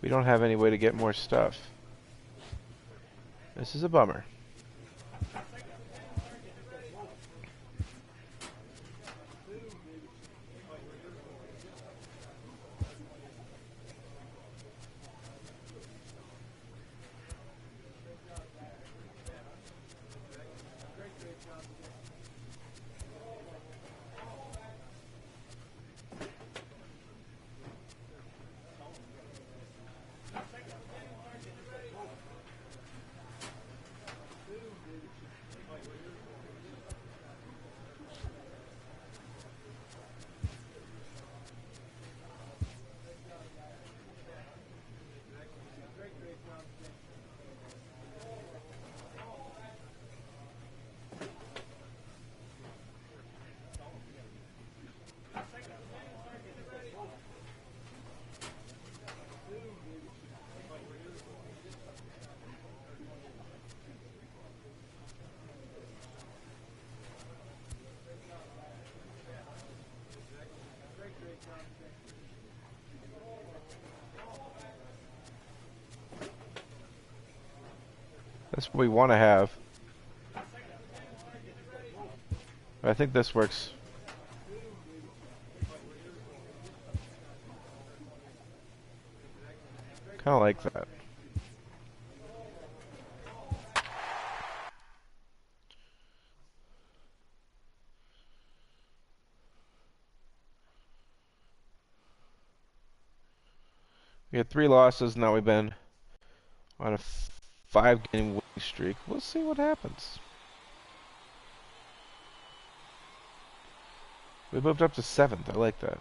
We don't have any way to get more stuff. This is a bummer. That's what we want to have. I think this works. Kind of like that. We had 3 losses, now we've been on a 5-game winning streak. We'll see what happens. We moved up to 7th. I like that.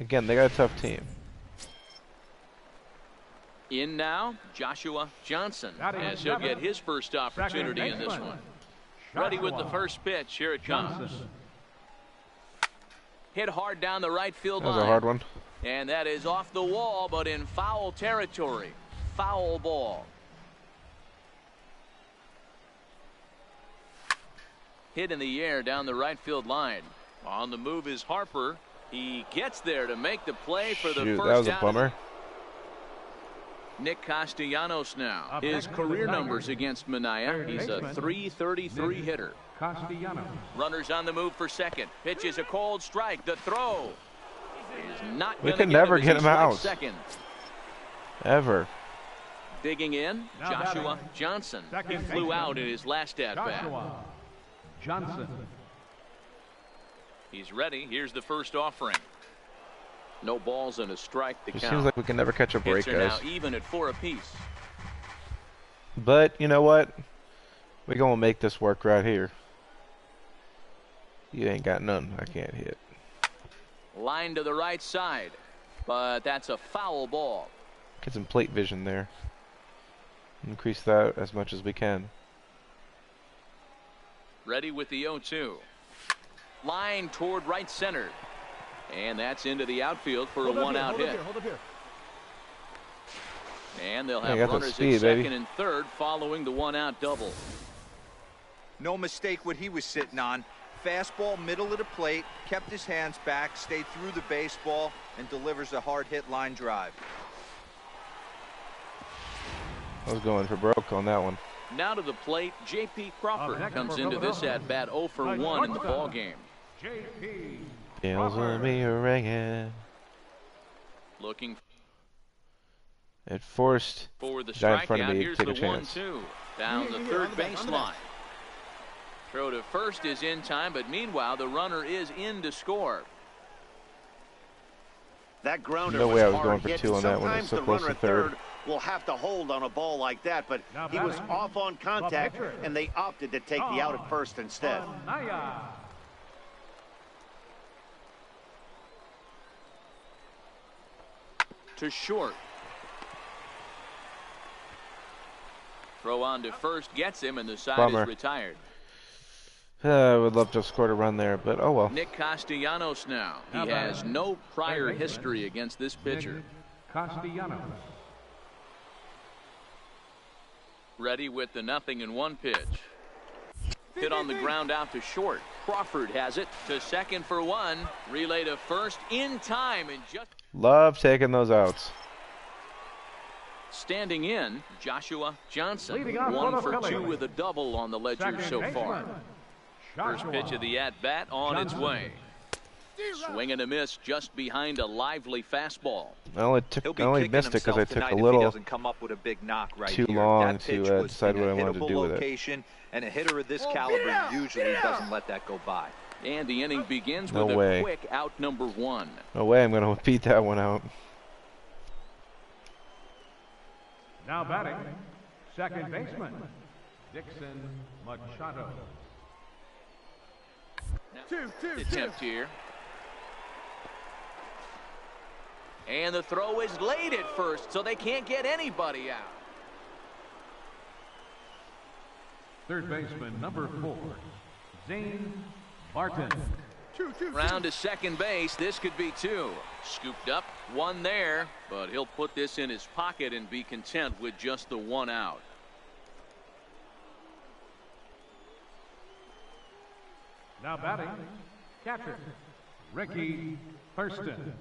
Again, they got a tough team. In now, Joshua Johnson, as he'll get his first opportunity in this one. Ready with the first pitch. Here it comes. Hit hard down the right field line. That was a hard one. And that is off the wall, but in foul territory. Foul ball. Hit in the air down the right field line. On the move is Harper. He gets there to make the play for the first out. That was a bummer. Nick Castellanos now. His career numbers against Minaya. He's a .333 hitter. Castellanos. Runners on the move for second. Pitch is a cold strike. The throw is not. We can never get him out. Second. Ever. Digging in, Joshua Johnson. He flew out in his last at bat. Johnson. He's ready. Here's the first offering. No balls and a strike to count. It seems like we can never catch a break, Hits are guys. now even at 4 apiece. But you know what? We're gonna make this work right here. You ain't got none. I can't hit. Line to the right side, but that's a foul ball. Get some plate vision there. Increase that as much as we can. Ready with the 0-2. Line toward right center. And that's into the outfield for a one-out hit. Hold up here. And they'll Yeah, have got the runners speed, at second baby. and third following the one-out double. No mistake what he was sitting on. Fastball middle of the plate, kept his hands back, stayed through the baseball, and delivers a hard hit line drive. I was going for broke on that one. Now to the plate, J.P. Crawford next comes for into this Philadelphia. at-bat 0 for 1 in the ball game. J.P. Bells will be ringing. Looking It forced for the guy in front of strikeout. me to Here's take the a chance. 1-2 down the Here, third on the back, base on the back. line. Throw to first is in time, but meanwhile the runner is in to score. That grounder No was way I was hard going for hit. 2 on that one. Sometimes It's so the close runner to at third. third will have to hold on a ball like that, but Now he was batting, off on contact, pitcher. and they opted to take the out at first instead. Naya. To short. Throw on to first gets him, and the side Bummer. is retired. I would love to have scored a run there, but oh well. Nick Castellanos now. He Now has batting. no prior history against this pitcher. Nick Castellanos. Ready with the 0-1 pitch. Hit on the ground out to short. Crawford has it to second for one. Relay to first in time and just Love taking those outs. standing in, Joshua Johnson. Leading off 1 for for the 2 Phillies. with a double on the ledger Second so far. baseman, First Joshua pitch of the at-bat on its Johnson. way. Swing and a miss just behind a lively fastball. I only He'll be only kicking missed it because I himself took tonight a if he little doesn't come up with a big knock right too here. long That pitch to was decide in what a I wanted to hittable do with it. location, and a hitter of this caliber usually doesn't let that go by. And the inning begins No with way. a quick out number 1. No way I'm going to beat that one out. Now batting, second baseman, Dixon Machado. Attempt here. And the throw is late at first, so they can't get anybody out. Third baseman, number 4, Zane Barton. Round to second base. This could be 2. Scooped up, 1 there, but he'll put this in his pocket and be content with just the 1 out. Now batting, catcher, Ricky Thurston.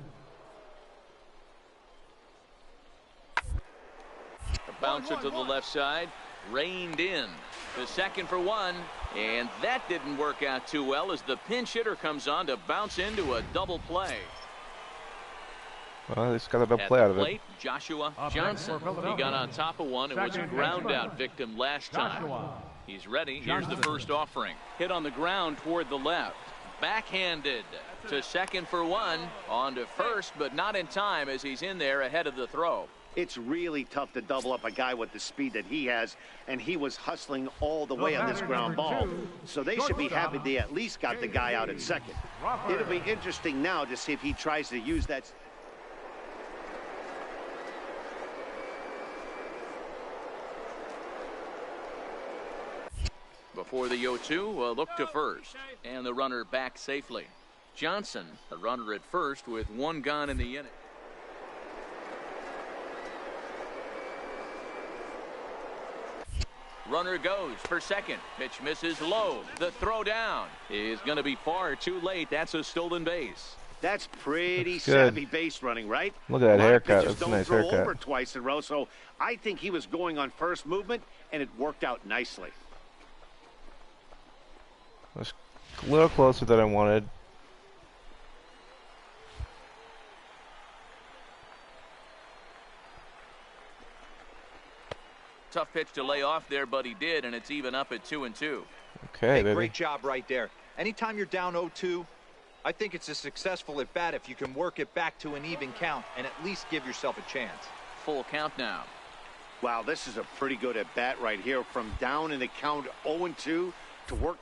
A bouncer to the left side, reined in. The second for 1, and that didn't work out too well as the pinch hitter comes on to bounce into a double play. Well, they just got a double At play the out of it. plate, Joshua Johnson. He got on top of one and was a Second ground baseman, out victim last time. Joshua He's ready. Here's the Johnson. first offering. Hit on the ground toward the left. Backhanded to second for 1. On to first, but not in time as he's in there ahead of the throw. It's really tough to double up a guy with the speed that he has, and he was hustling all the way on this ground ball. So they should be happy they at least got the guy out at second. It'll be interesting now to see if he tries to use that. Before the 0-2, a look to first. And the runner back safely. Johnson, the runner at first with 1 gone in the inning. Runner goes for second. Pitch misses low. The throw down is going to be far too late. That's a stolen base. That's pretty That's good. savvy base running, right? Look at that A lot of haircut. pitchers That's a don't nice throw haircut. over twice in a row, so I think he was going on first movement, and it worked out nicely. That's a little closer than I wanted. Tough pitch to lay off there, but he did, and it's even up at 2-2. Okay, Hey, baby. great job right there. Anytime you're down 0-2, I think it's a successful at bat if you can work it back to an even count and at least give yourself a chance. Full count now. Wow, this is a pretty good at bat right here. From down in the count 0-2 to work.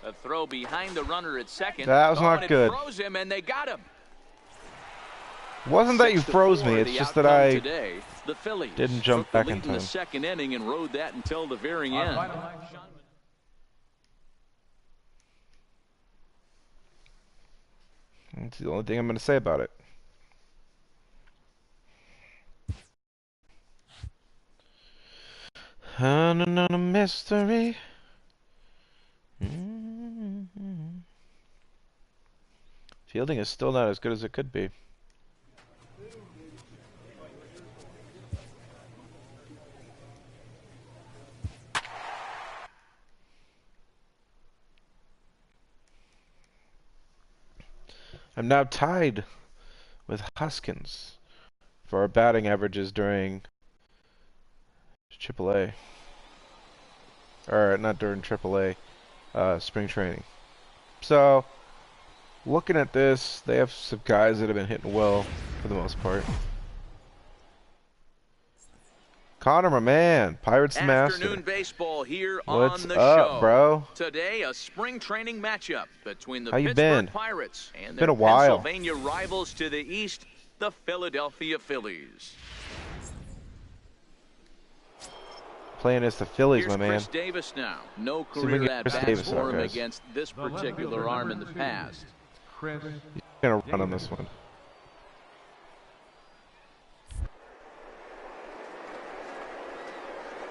A throw behind the runner at second. That was Oh, not and it good. Froze him, and they got him. It wasn't that you 6-4, froze me, it's the just that outcome I today. The Phillies didn't jump took the back lead in in the time. second inning and rode that until the very Our end. final line, That's the only thing I'm going to say about it. Another mystery. Fielding is still not as good as it could be. I'm now tied with Hoskins for our batting averages during AAA. Or not during AAA, spring training. So, looking at this, they have some guys that have been hitting well for the most part. Connor, my man, Pirates master. Afternoon baseball here What's on the up, show. bro? Today, a spring training matchup between the How you Pittsburgh been? Pirates and Been their a while. Pennsylvania rivals to the east, the Philadelphia Phillies. Playing as the Phillies, Here's my man. Chris Davis now. No See if we career can get Chris at-bats Davis for out, him guys. against this the left particular fielder, arm in number the 2, past. Chris He's gonna run on this one.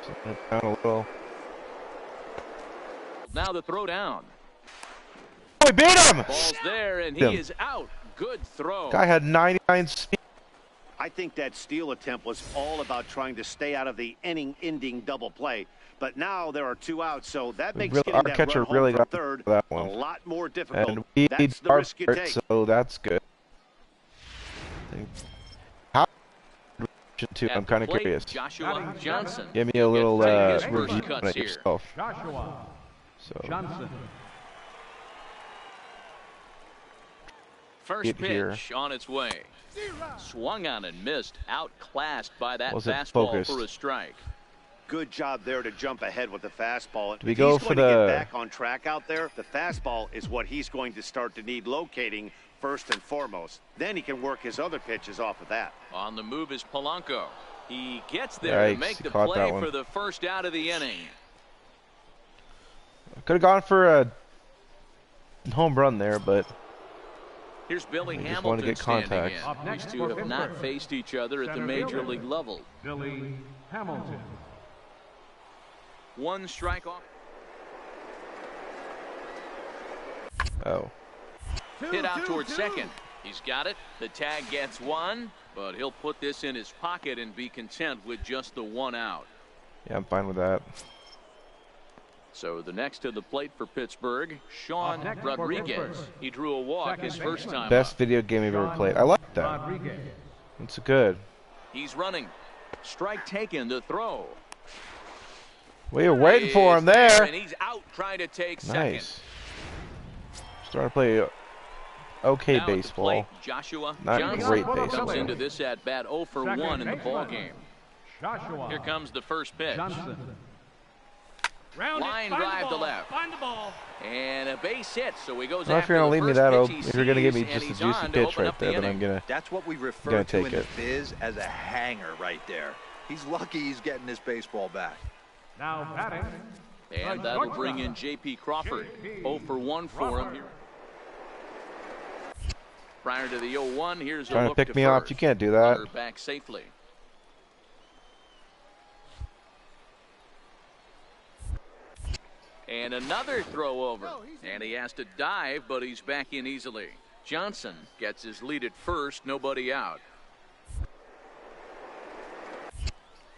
Slowing it down a little. Now the throw down. Oh, we beat him! Ball's there, and he Him. is out. Good throw. Guy had 99 speed. I think that steal attempt was all about trying to stay out of the inning-ending double play. But now there are 2 outs, so that makes getting Our that catcher run home really from got third that a one. lot more difficult. And we need That's the our risk you part, take. so that's good. How too? At I'm the kind of plate, curious. Joshua Johnson. Give me a little His first review cuts on it here. yourself. Joshua So Johnson. First Get here. pitch on its way. Swung on and missed. Outclassed by that Wasn't fastball focused. for a strike. Good job there to jump ahead with the fastball. Do we If go he's for going to the- get back on track out there, the fastball is what he's going to start to need locating first and foremost. Then he can work his other pitches off of that. On the move is Polanco. He gets there to Yikes, make he the caught play that one. for the first out of the inning. could have gone for a home run there, but Here's Billy They just Hamilton wanna get standing contact. in. Up These next two for have not Pittsburgh. faced each other at the Center major fielder. league level. Billy Hamilton. One strike off. oh, Hit out towards second. He's got it. The tag gets one, but he'll put this in his pocket and be content with just the 1 out. yeah, I'm fine with that. So the next to the plate for Pittsburgh, Sean Up next for Rodriguez. Pittsburgh. He drew a walk Second his first baseman. time Best up. video game I've ever played. I like that. Rodriguez. It's good. He's running. Strike taken, the throw. We were waiting for him Is there. And he's out trying to take second. Nice. Starting to play okay Now at the baseball. plate, Joshua Not Johnson great comes baseball. into this at bat 0 for Second 1 in the baseman. ball game. Joshua Here comes the first pitch. Johnson. Line drive to left. Find the ball. And a base hit, so he goes Well, if after you're gonna the leave me first that pitch open, he if you're gonna give me sees, and just a he's juicy on to pitch open right up the there, then I'm inning. gonna. That's what we refer Gonna to take in the it. biz as a hanger right there. He's lucky he's getting this baseball back. Now batting. And that'll bring in J.P. Crawford. 0 for 1 for him here. Prior to the 0-1, here's a Trying to look pick to me off. first. You can't do that. Runner back safely. And another throw over. And he has to dive, but he's back in easily. Johnson gets his lead at first, nobody out.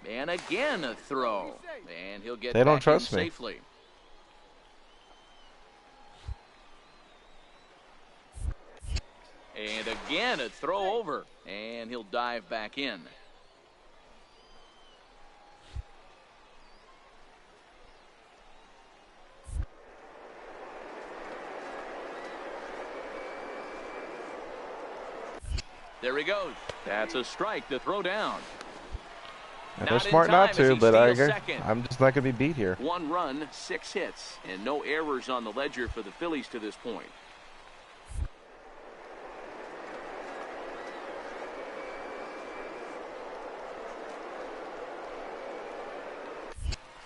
And again a throw. And he'll get They don't back trust in me. safely. And again a throw over. And he'll dive back in. There he goes. That's a strike to throw down. And Not they're in smart time not as to, he but I steals agree. second. I'm just not gonna be beat here. 1 run, 6 hits, and no errors on the ledger for the Phillies to this point.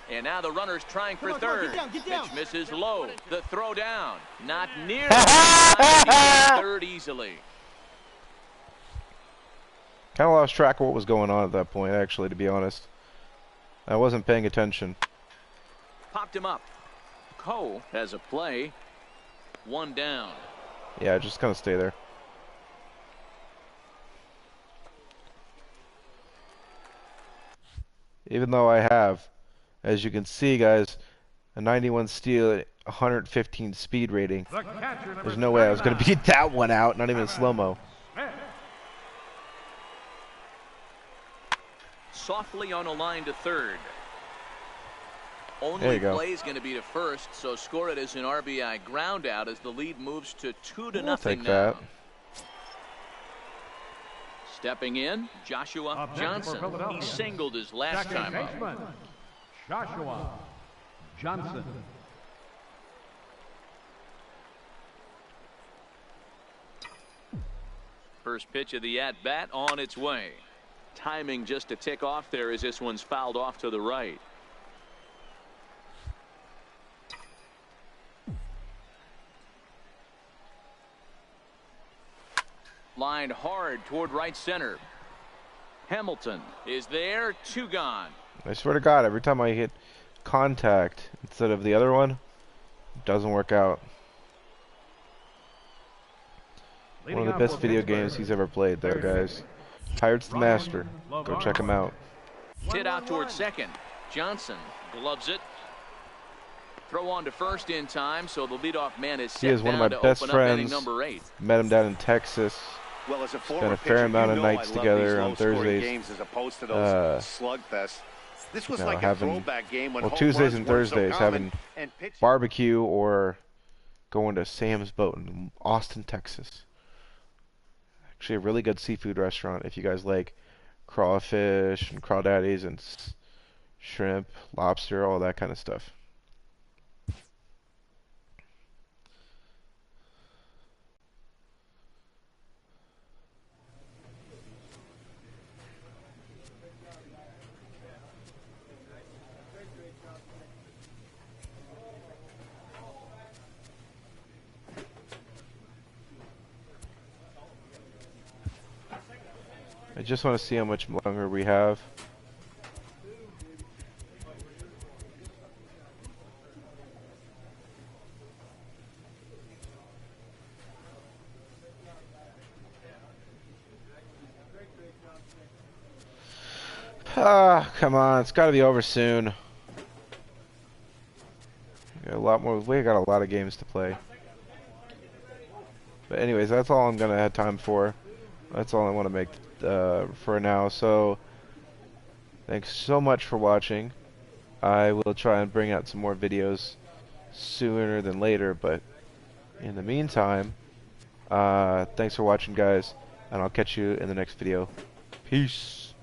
And now the runner's trying for third. get down. Pitch misses low. The throw down. Not near. He gets third easily. Kind of lost track of what was going on at that point, actually, to be honest. I wasn't paying attention. Popped him up. Cole has a play. 1 down. Yeah, just kind of stay there. Even though I have, as you can see, guys, a 91 steal, 115 speed rating. The catcher, number There's no way I was going to 39. beat that one out, not even in slow-mo. Smith. Softly on a line to third. There Only you go. play is going to be to first, so score it as an RBI ground out as the lead moves to 2-0 I'll take now. that. Stepping in, Joshua Up next for Johnson. Philadelphia. He singled his last Second time up. baseman. Joshua Johnson. First pitch of the at-bat on its way. Timing just to tick off there as this one's fouled off to the right. Lined hard toward right center. Hamilton is there, 2 gone. I swear to God, every time I hit contact instead of the other one, it doesn't work out. One of the best video games he's ever played, there, guys. Pirates the Master. Go check him out. Hit out towards second. Johnson gloves it. Throw on to first in time, so the leadoff man is set He is one of my best friends. Number 8. Met him down in Texas. Well, as a Spent former a fair pitcher, amount of you know nights I love together these on low-scoring Thursdays. games as opposed to those slugfest. This was like a having, throwback game when well, home Tuesdays runs and weren't so Thursdays common, having and pitching. barbecue or going to Sam's Boat in Austin, Texas. Actually, a really good seafood restaurant if you guys like crawfish and crawdaddies and shrimp, lobster, all that kind of stuff. I just want to see how much longer we have. Ah, come on, it's got to be over soon. We got a lot more. We got a lot of games to play. But anyways, that's all I'm gonna have time for. That's all I want to make for now. So thanks so much for watching. I will try and bring out some more videos sooner than later, but in the meantime, thanks for watching, guys, and I'll catch you in the next video. Peace.